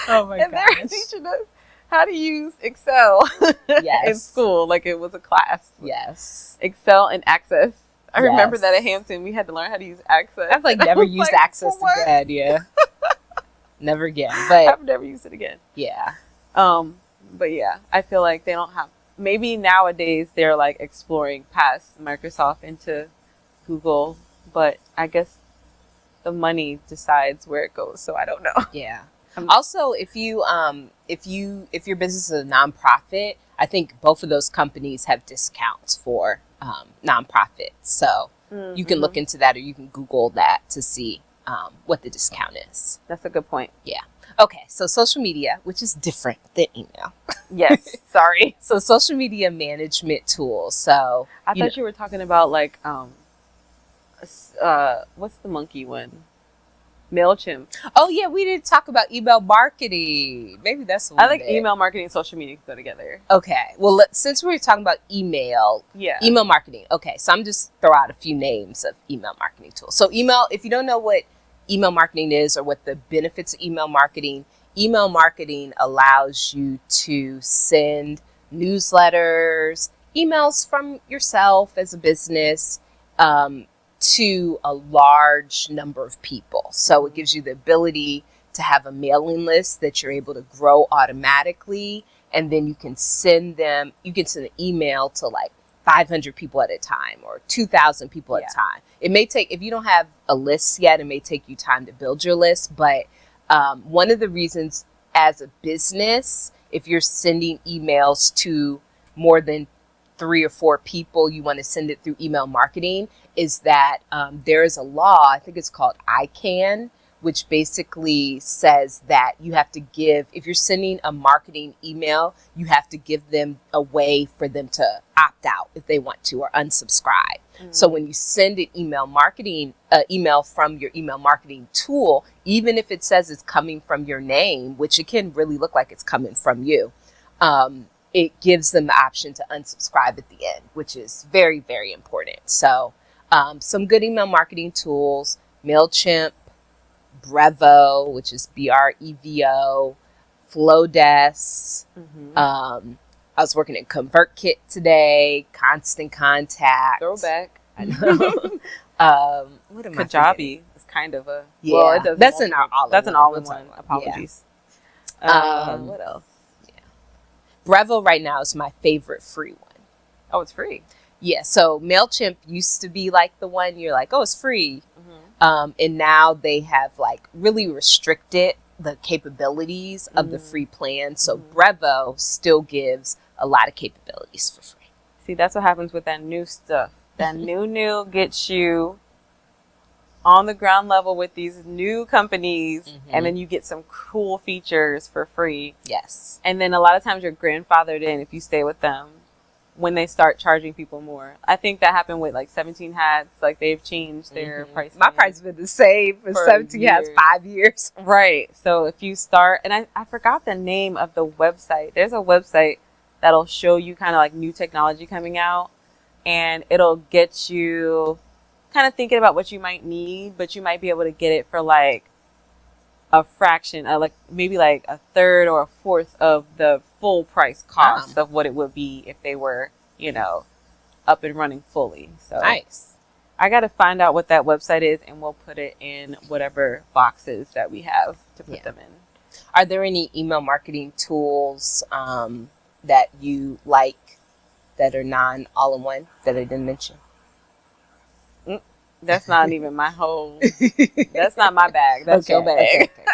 Oh my god! And they were teaching us how to use Excel in school, like it was a class. Yes, Excel and Access. I remember that at Hampton, we had to learn how to use Access. I've like never used Access again. Yeah, never again. But I've never used it again. Yeah. But yeah, I feel like they don't have. Maybe nowadays they're like exploring past Microsoft into Google, but I guess the money decides where it goes. So I don't know. Yeah. Also, if your business is a nonprofit, I think both of those companies have discounts for nonprofits. So you can look into that, or you can Google that to see what the discount is. That's a good point. Yeah. Okay. So social media, which is different than email. Yes. Sorry. So social media management tools. So I thought you were talking about like what's the monkey one? MailChimp. Oh yeah, we didn't talk about email marketing. Maybe that's the one. I think email marketing and social media go together. Okay. Well, since we were talking about email marketing. Okay, so I'm just throw out a few names of email marketing tools. So if you don't know what email marketing is or what the benefits of email marketing allows you to send newsletters, emails from yourself as a business, to a large number of people. So it gives you the ability to have a mailing list that you're able to grow automatically. And then you can send an email to like 500 people at a time or 2,000 people at a time. It may take, if you don't have a list yet, it may take you time to build your list. But one of the reasons as a business, if you're sending emails to more than 3 or 4 people, you want to send it through email marketing, is that there is a law, I think it's called ICANN, which basically says that you have to give, if you're sending a marketing email, you have to give them a way for them to opt out if they want to or unsubscribe. So when you send an email from your email marketing tool, even if it says it's coming from your name, which it can really look like it's coming from you, it gives them the option to unsubscribe at the end, which is very, very important. So some good email marketing tools: MailChimp, Brevo, which is Brevo, Flowdesk. I was working at ConvertKit today, Constant Contact. Throwback. I know. What am I Kajabi is kind of a... Yeah, well, it does that's an all-in-one. That's an all-in-one. Apologies. What else? Yeah. Brevo right now is my favorite free one. Oh, it's free. Yeah, so MailChimp used to be like the one you're like, oh, it's free. And now they have like really restricted the capabilities of the free plan. So Brevo still gives a lot of capabilities for free. See, that's what happens with that new stuff. That new gets you on the ground level with these new companies, and then you get some cool features for free. Yes. And then a lot of times you're grandfathered in if you stay with them when they start charging people more. I think that happened with like 17 Hats. Like they've changed their price. My price has been the same for 17 Hats, 5 years. Right. So if you start, and I forgot the name of the website. There's a website that'll show you kind of like new technology coming out, and it'll get you kind of thinking about what you might need, but you might be able to get it for like a fraction, like maybe like a third or a fourth of the full price cost of what it would be if they were, up and running fully. So nice. I got to find out what that website is, and we'll put it in whatever boxes that we have to put them in. Are there any email marketing tools that you like that are non-all-in-one that I didn't mention? That's not even my whole... That's not my bag. That's your bag. Okay.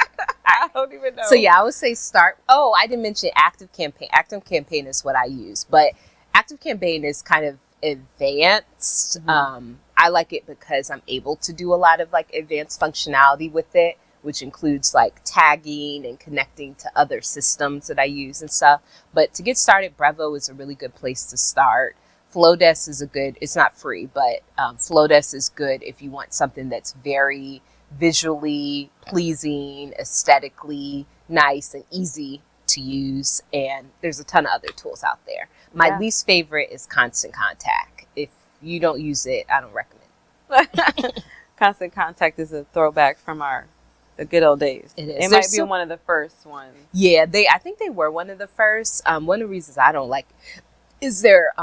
I don't even know. So yeah, I would say start... Oh, I didn't mention ActiveCampaign. ActiveCampaign is what I use, but ActiveCampaign is kind of advanced. I like it because I'm able to do a lot of like advanced functionality with it, which includes like tagging and connecting to other systems that I use and stuff. But to get started, Brevo is a really good place to start. Flowdesk is it's not free, but Flowdesk is good if you want something that's very visually pleasing, aesthetically nice, and easy to use. And there's a ton of other tools out there. My least favorite is Constant Contact. If you don't use it, I don't recommend. Constant Contact is a throwback from the good old days. It is. It might be one of the first ones. Yeah, I think they were one of the first. One of the reasons I don't like is their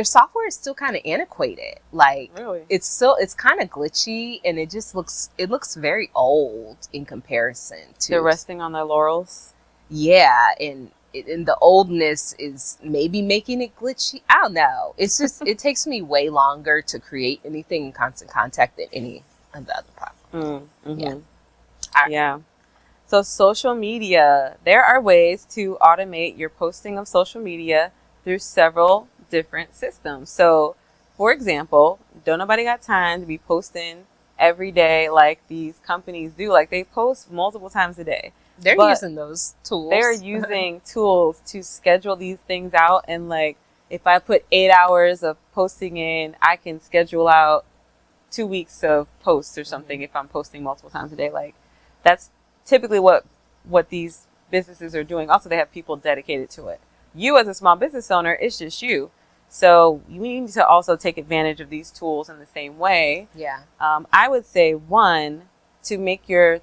software is still kind of antiquated. Like really? It's kind of glitchy, and it looks very old in comparison to. They're resting on their laurels. Yeah, and the oldness is maybe making it glitchy. I don't know. It's just it takes me way longer to create anything in Constant Contact than any of the other platforms. Yeah. So social media, there are ways to automate your posting of social media through several different systems. So, for example, don't nobody got time to be posting every day like these companies do. Like they post multiple times a day. They're using those tools. They're using tools to schedule these things out. And like, if I put 8 hours of posting in, I can schedule out 2 weeks of posts or something if I'm posting multiple times a day. Like that's typically what these businesses are doing. Also, they have people dedicated to it. You as a small business owner, it's just you. So you need to also take advantage of these tools in the same way. Yeah. I would say to make your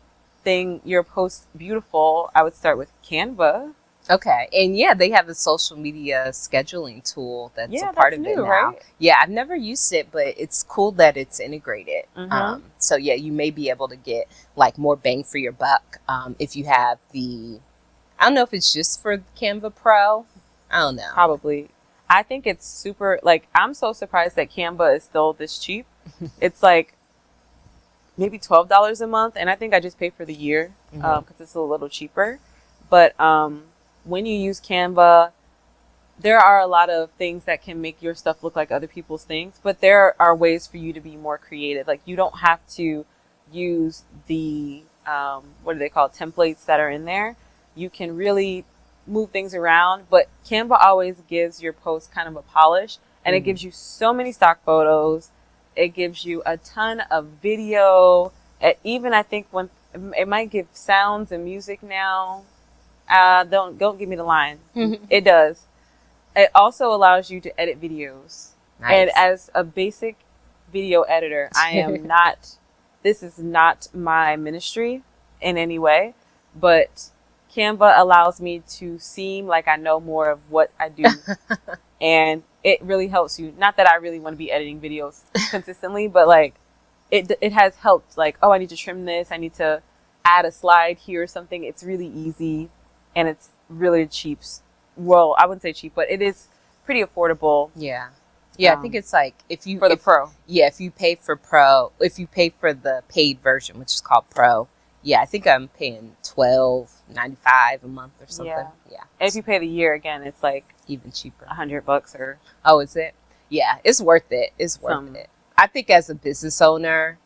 post beautiful, I would start with Canva. Okay. And yeah, they have a social media scheduling tool that's a part of it now. Right? Yeah, I've never used it, but it's cool that it's integrated. So yeah, you may be able to get like more bang for your buck if you have I don't know if it's just for Canva Pro. I don't know. Probably. I think it's super, like, I'm so surprised that Canva is still this cheap. It's like maybe $12 a month, and I think I just pay for the year because it's a little cheaper. But when you use Canva, there are a lot of things that can make your stuff look like other people's things, but there are ways for you to be more creative. Like, you don't have to use the what do they call, templates that are in there, you can really move things around. But Canva always gives your post kind of a polish, and it gives you so many stock photos. It gives you a ton of video. Even I think when it might give sounds and music now. Don't give me the line. It does. It also allows you to edit videos. Nice. And as a basic video editor, I am not. This is not my ministry in any way, but Canva allows me to seem like I know more of what I do. And it really helps you. Not that I really want to be editing videos consistently, but like it has helped. Like, oh, I need to trim this. I need to add a slide here or something. It's really easy, and it's really cheap. Well, I wouldn't say cheap, but it is pretty affordable. Yeah. Yeah, I think it's like for the pro. Yeah, if you pay for the paid version, which is called Pro, yeah, I think I'm paying $12.95 a month or something. Yeah. And if you pay the year, again, it's like even cheaper. $100 or. Oh, is it? Yeah, it's worth it. It's worth it. I think as a business owner,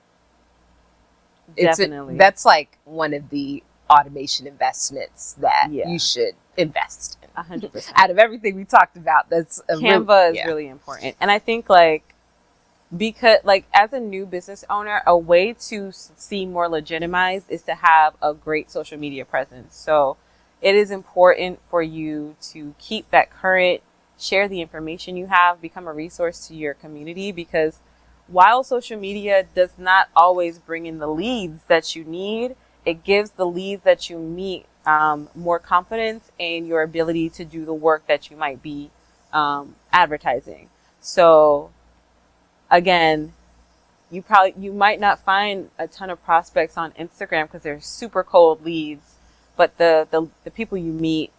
Definitely. That's like one of the automation investments that you should invest in. 100%. Out of everything we talked about, that's Canva is really important. And I think because as a new business owner, a way to seem more legitimized is to have a great social media presence. So it is important for you to keep that current, share the information you have, become a resource to your community, because while social media does not always bring in the leads that you need, it gives the leads that you meet more confidence in your ability to do the work that you might be advertising. So again, you might not find a ton of prospects on Instagram because they're super cold leads, but the people you meet,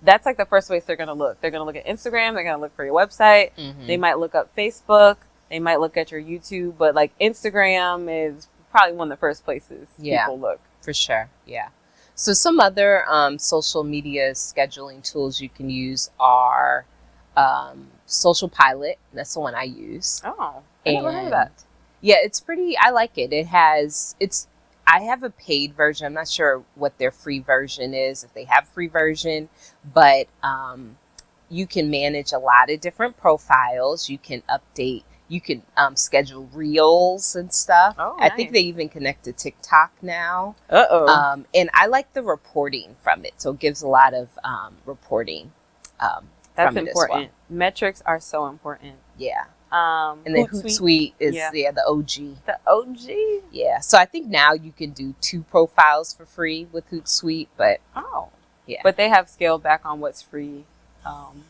that's like the first place they're going to look. They're going to look at Instagram. They're going to look for your website. They might look up Facebook. They might look at your YouTube, but like Instagram is probably one of the first places people look. For sure. Yeah. So some other social media scheduling tools you can use are Social Pilot. That's the one I use. Oh, I never heard of that. Yeah, it's pretty, I like it. I have a paid version. I'm not sure what their free version is, if they have free version, but you can manage a lot of different profiles. You can update. You can schedule reels and stuff. Oh, I nice. think they even connect to TikTok now. And I like the reporting from it. So it gives a lot of reporting That's from it important. as well. Metrics are so important. Yeah. And then Hootsuite is the OG. The OG? Yeah. So I think now you can do 2 profiles for free with Hootsuite, but But they have scaled back on what's free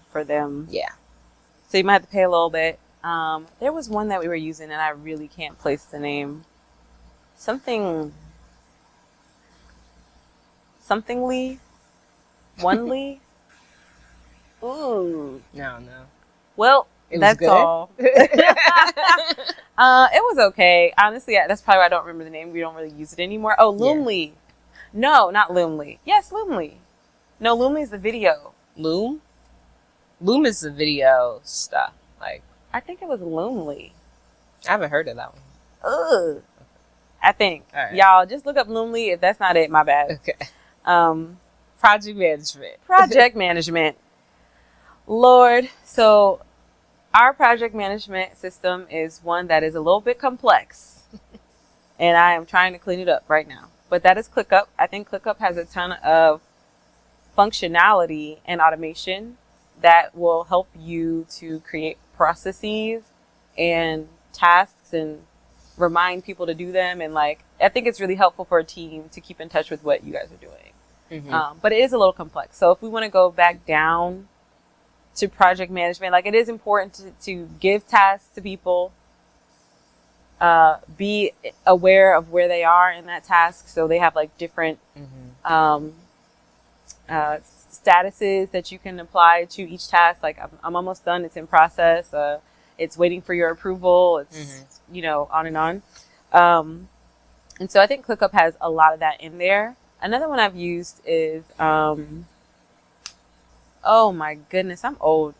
for them. Yeah. So you might have to pay a little bit. There was one that we were using, and I really can't place the name. Something Lee? One Lee? Ooh. No. Well, that's good? all. It was okay. Honestly, that's probably why I don't remember the name. We don't really use it anymore. Oh, Loomly. No, not Loomly. Yes, Loomly. No, Loomly is the video. Loom? Loom is the video stuff. I think it was Loomly. I haven't heard of that one. Ugh. I think. All right. Y'all, just look up Loomly. If that's not it, my bad. Okay. Project management. Project management. Lord. So our project management system is one that is a little bit complex. And I am trying to clean it up right now. But that is ClickUp. I think ClickUp has a ton of functionality and automation that will help you to create processes and tasks and remind people to do them. And I think it's really helpful for a team to keep in touch with what you guys are doing. But it is a little complex. So if we want to go back down to project management, it is important to give tasks to people, be aware of where they are in that task. So they have different statuses that you can apply to each task. I'm almost done. It's in process. It's waiting for your approval. It's, on and on. And so I think ClickUp has a lot of that in there. Another one I've used is, oh my goodness, I'm old.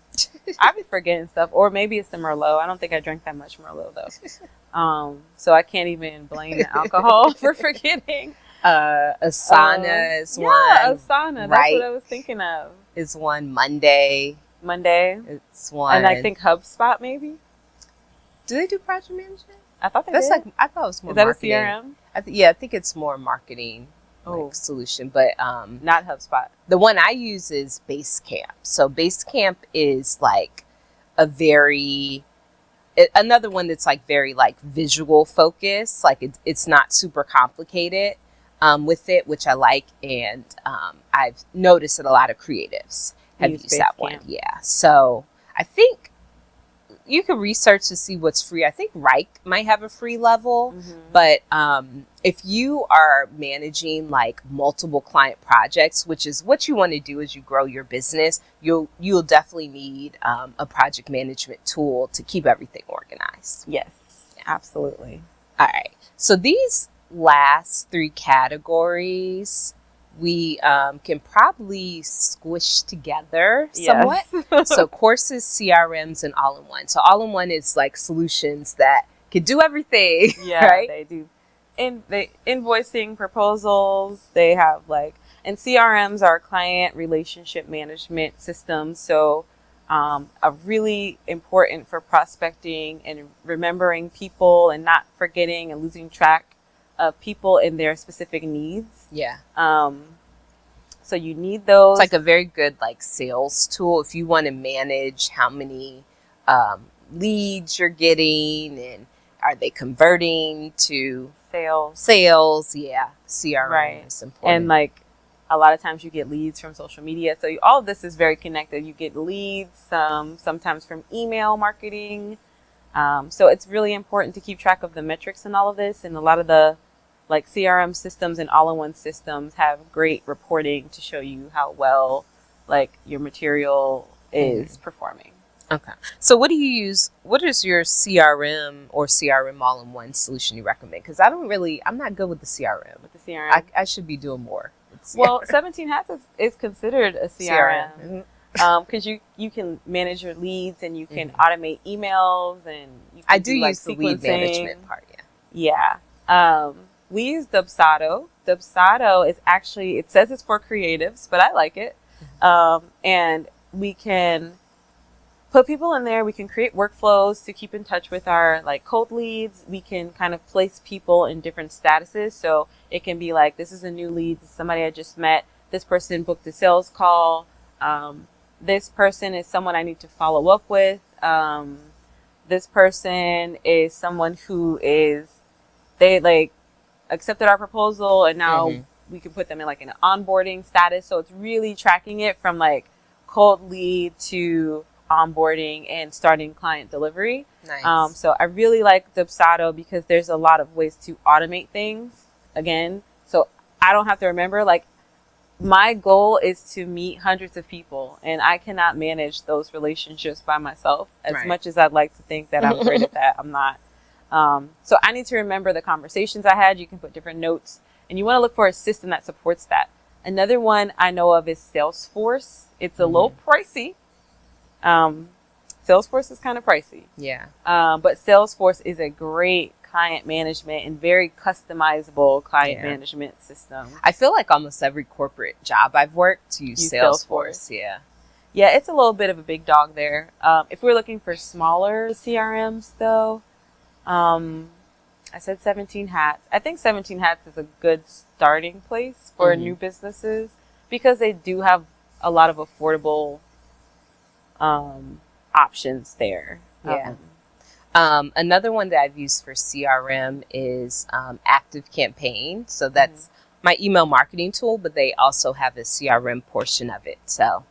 I've been forgetting stuff. Or maybe it's the Merlot. I don't think I drank that much Merlot though. So I can't even blame the alcohol for forgetting. Asana is yeah, one. Asana. That's Right. what I was thinking of. Is one. Monday. It's one. And I think HubSpot maybe. Do they do project management? I thought they That's did. like, I thought it was more Is that marketing. a CRM? I think it's more marketing solution. But not HubSpot. the one I use is Basecamp. So Basecamp is like another one that's like very like visual focused. Like it's not super complicated with it, which I like. And I've noticed that a lot of creatives have used that one. Yeah. So I think you can research to see what's free. I think Rike might have a free level, but if you are managing like multiple client projects, which is what you want to do as you grow your business, you'll definitely need a project management tool to keep everything organized. Yes, absolutely. All right. So these last three categories we can probably squish together somewhat. Yes. So courses, CRMs, and all-in-one. So all-in-one is like solutions that can do everything. Yeah, right? They do. They invoicing, proposals. They have and CRMs are client relationship management systems. So are really important for prospecting and remembering people and not forgetting and losing track of people and their specific needs. Yeah. So you need those. It's like a very good sales tool if you want to manage how many leads you're getting and are they converting to sales. Yeah. CRM is important. And a lot of times you get leads from social media. So all of this is very connected. You get leads sometimes from email marketing. So it's really important to keep track of the metrics in all of this. And a lot of the CRM systems and all-in-one systems have great reporting to show you how well your material is performing. Okay. So what do you use? What is your CRM or CRM all-in-one solution you recommend? Because I'm not good with the CRM. With the CRM? I should be doing more. Well, 17 Hats is considered a CRM. Because you can manage your leads and you can automate emails and you can I do use the lead management part. Yeah. We use Dubsado. Dubsado is actually, it says it's for creatives, but I like it. And we can put people in there. We can create workflows to keep in touch with our cold leads. We can kind of place people in different statuses. So it can be this is a new lead. This is somebody I just met. This person booked a sales call. This person is someone I need to follow up with. This person is someone who they accepted our proposal and now we can put them in an onboarding status. So it's really tracking it from cold lead to onboarding and starting client delivery. Nice. So I really like Dubsado because there's a lot of ways to automate things again. So I don't have to remember my goal is to meet hundreds of people and I cannot manage those relationships by myself as much as I'd like to think that I'm great at that. I'm not. So I need to remember the conversations I had. You can put different notes and you want to look for a system that supports that. Another one I know of is Salesforce. It's a little pricey. Salesforce is kind of pricey. Yeah. But Salesforce is a great client management and very customizable client management system. I feel like almost every corporate job I've worked use Salesforce. Yeah. Yeah, it's a little bit of a big dog there. If we're looking for smaller CRMs though, I said 17 Hats. I think 17 Hats is a good starting place for new businesses because they do have a lot of affordable options there. Yeah. Another one that I've used for CRM is Active Campaign. So that's my email marketing tool, but they also have a CRM portion of it. So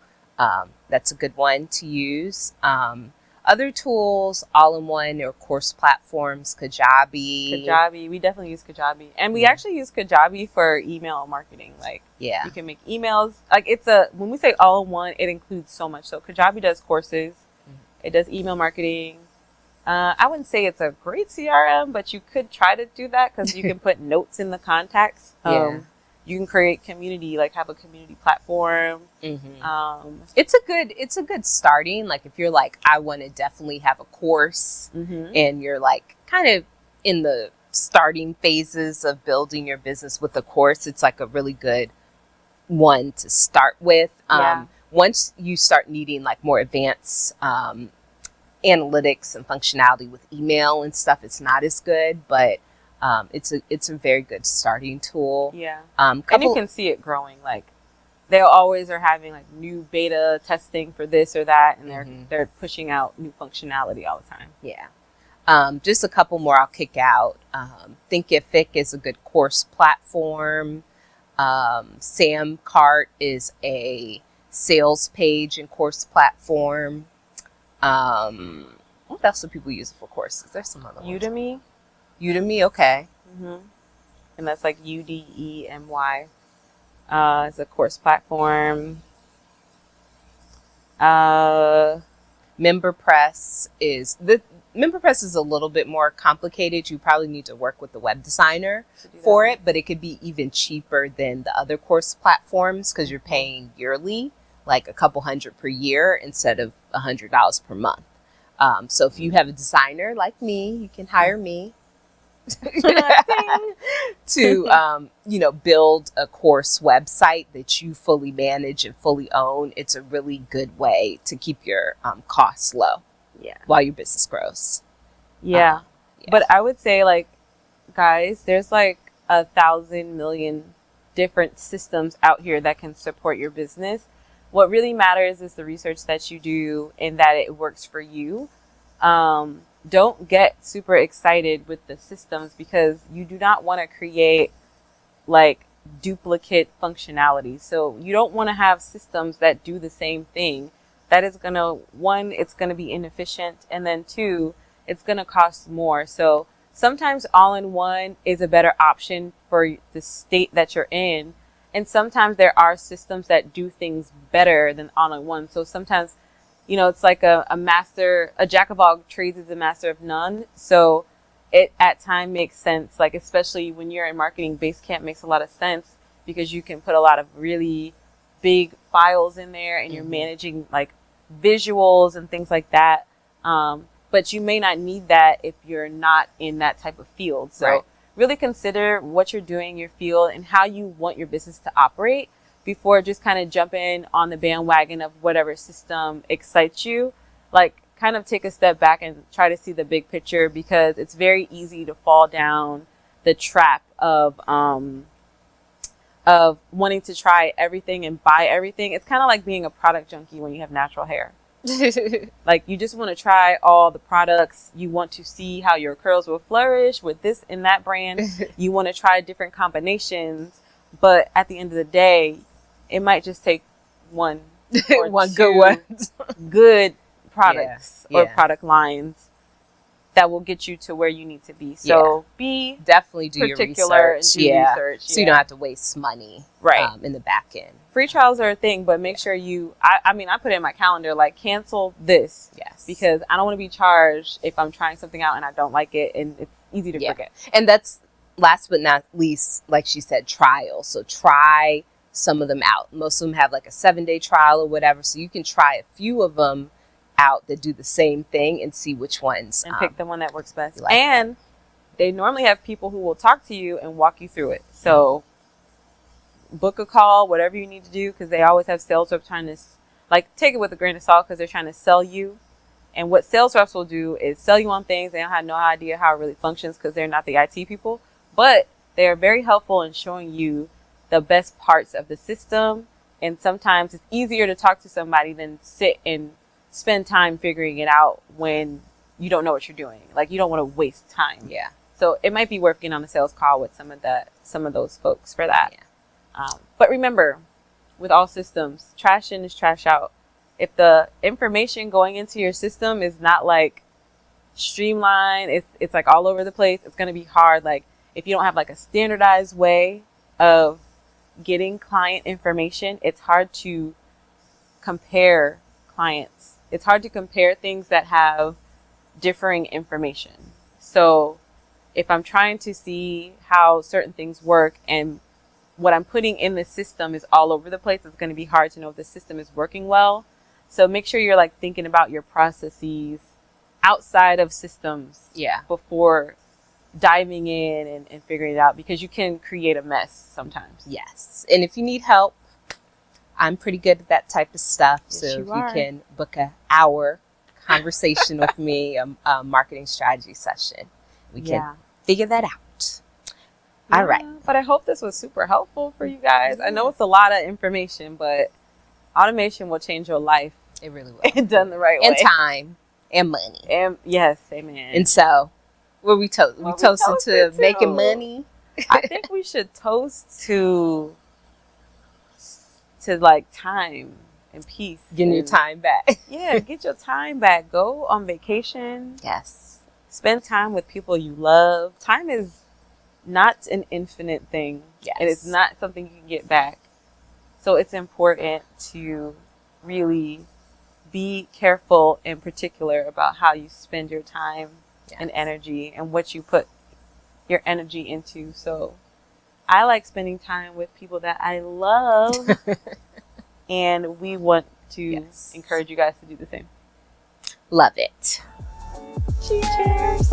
that's a good one to use. Other tools, all-in-one or course platforms, Kajabi. We definitely use Kajabi. And we actually use Kajabi for email marketing. You can make emails. When we say all-in-one, it includes so much. So Kajabi does courses. It does email marketing. I wouldn't say it's a great CRM, but you could try to do that because you can put notes in the contacts. You can create community, have a community platform. It's a good starting. If you're I want to definitely have a course and you're kind of in the starting phases of building your business with a course, it's like a really good one to start with. Once you start needing like more advanced analytics and functionality with email and stuff, it's not as good, but it's a very good starting tool. Yeah. And you can see it growing. Like they always are having like new beta testing for this or that, and they're pushing out new functionality all the time. Yeah. Just a couple more I'll kick out. Thinkific is a good course platform. Samcart is a sales page and course platform. What else do people use for courses? There's some other ones. Udemy, okay. And that's like Udemy. It's a course platform. MemberPress is a little bit more complicated. You probably need to work with the web designer for it, but it could be even cheaper than the other course platforms because you're paying yearly, like a couple $100 per year instead of $100 per month. So if you have a designer like me, you can hire me to build a course website that you fully manage and fully own. It's a really good way to keep your costs low while your business grows. But I would say, like, guys, there's like 1,000 million different systems out here that can support your business. What really matters is the research that you do and that it works for you. Don't get super excited with the systems because you do not want to create like duplicate functionality. So you don't want to have systems that do the same thing. That is going to, one, it's going to be inefficient. And then two, it's going to cost more. So sometimes all-in-one is a better option for the state that you're in. And sometimes there are systems that do things better than all-in-one. So sometimes, it's like a jack of all trades is a master of none. So it at time makes sense, like especially when you're in marketing, Basecamp makes a lot of sense because you can put a lot of really big files in there and you're managing like visuals and things like that. But you may not need that if you're not in that type of field. So really consider what you're doing in your field and how you want your business to operate before just kind of jumping on the bandwagon of whatever system excites you. Like kind of take a step back and try to see the big picture because it's very easy to fall down the trap of wanting to try everything and buy everything. It's kind of like being a product junkie when you have natural hair. Like you just want to try all the products. You want to see how your curls will flourish with this and that brand. You want to try different combinations, but at the end of the day, it might just take one or good products or product lines that will get you to where you need to be. So be definitely do your research. And do research. So you don't have to waste money in the back end. Free trials are a thing, but make sure I put it in my calendar, like cancel this. Because I don't want to be charged if I'm trying something out and I don't like it and it's easy to forget. And that's last but not least, like she said, trial. So try some of them out. Most of them have like a 7-day trial or whatever. So you can try a few of them out that do the same thing and see which ones. And pick the one that works best. And they normally have people who will talk to you and walk you through it. So book a call, whatever you need to do, because they always have sales reps trying to, like, take it with a grain of salt because they're trying to sell you. And what sales reps will do is sell you on things. They don't have no idea how it really functions because they're not the IT people. But they are very helpful in showing you the best parts of the system. And sometimes it's easier to talk to somebody than sit and spend time figuring it out when you don't know what you're doing. Like, you don't want to waste time. So it might be worth getting on a sales call with some of those folks for that. But remember, with all systems, trash in is trash out. If the information going into your system is not like streamlined, it's like all over the place, it's going to be hard. Like if you don't have like a standardized way of getting client information, it's hard to compare clients. It's hard to compare things that have differing information. So if I'm trying to see how certain things work and what I'm putting in the system is all over the place, it's going to be hard to know if the system is working well. So make sure you're like thinking about your processes outside of systems before diving in and figuring it out, because you can create a mess sometimes. Yes. And if you need help, I'm pretty good at that type of stuff. Yes, So you if are. you can book an hour conversation with me, a marketing strategy session, we can figure that out. All right. But I hope this was super helpful for you guys. I know it's a lot of information, but automation will change your life. It really will. And done the right way. And time and money. And yes, amen. And so, what we toasted to making money. I think we should toast to like time and peace. Getting your time back. Yeah, get your time back. Go on vacation. Yes. Spend time with people you love. Time is not an infinite thing. Yes. And it's not something you can get back. So it's important to really be careful and particular about how you spend your time and energy and what you put your energy into. So I like spending time with people that I love, and we want to encourage you guys to do the same. Love it. Cheers.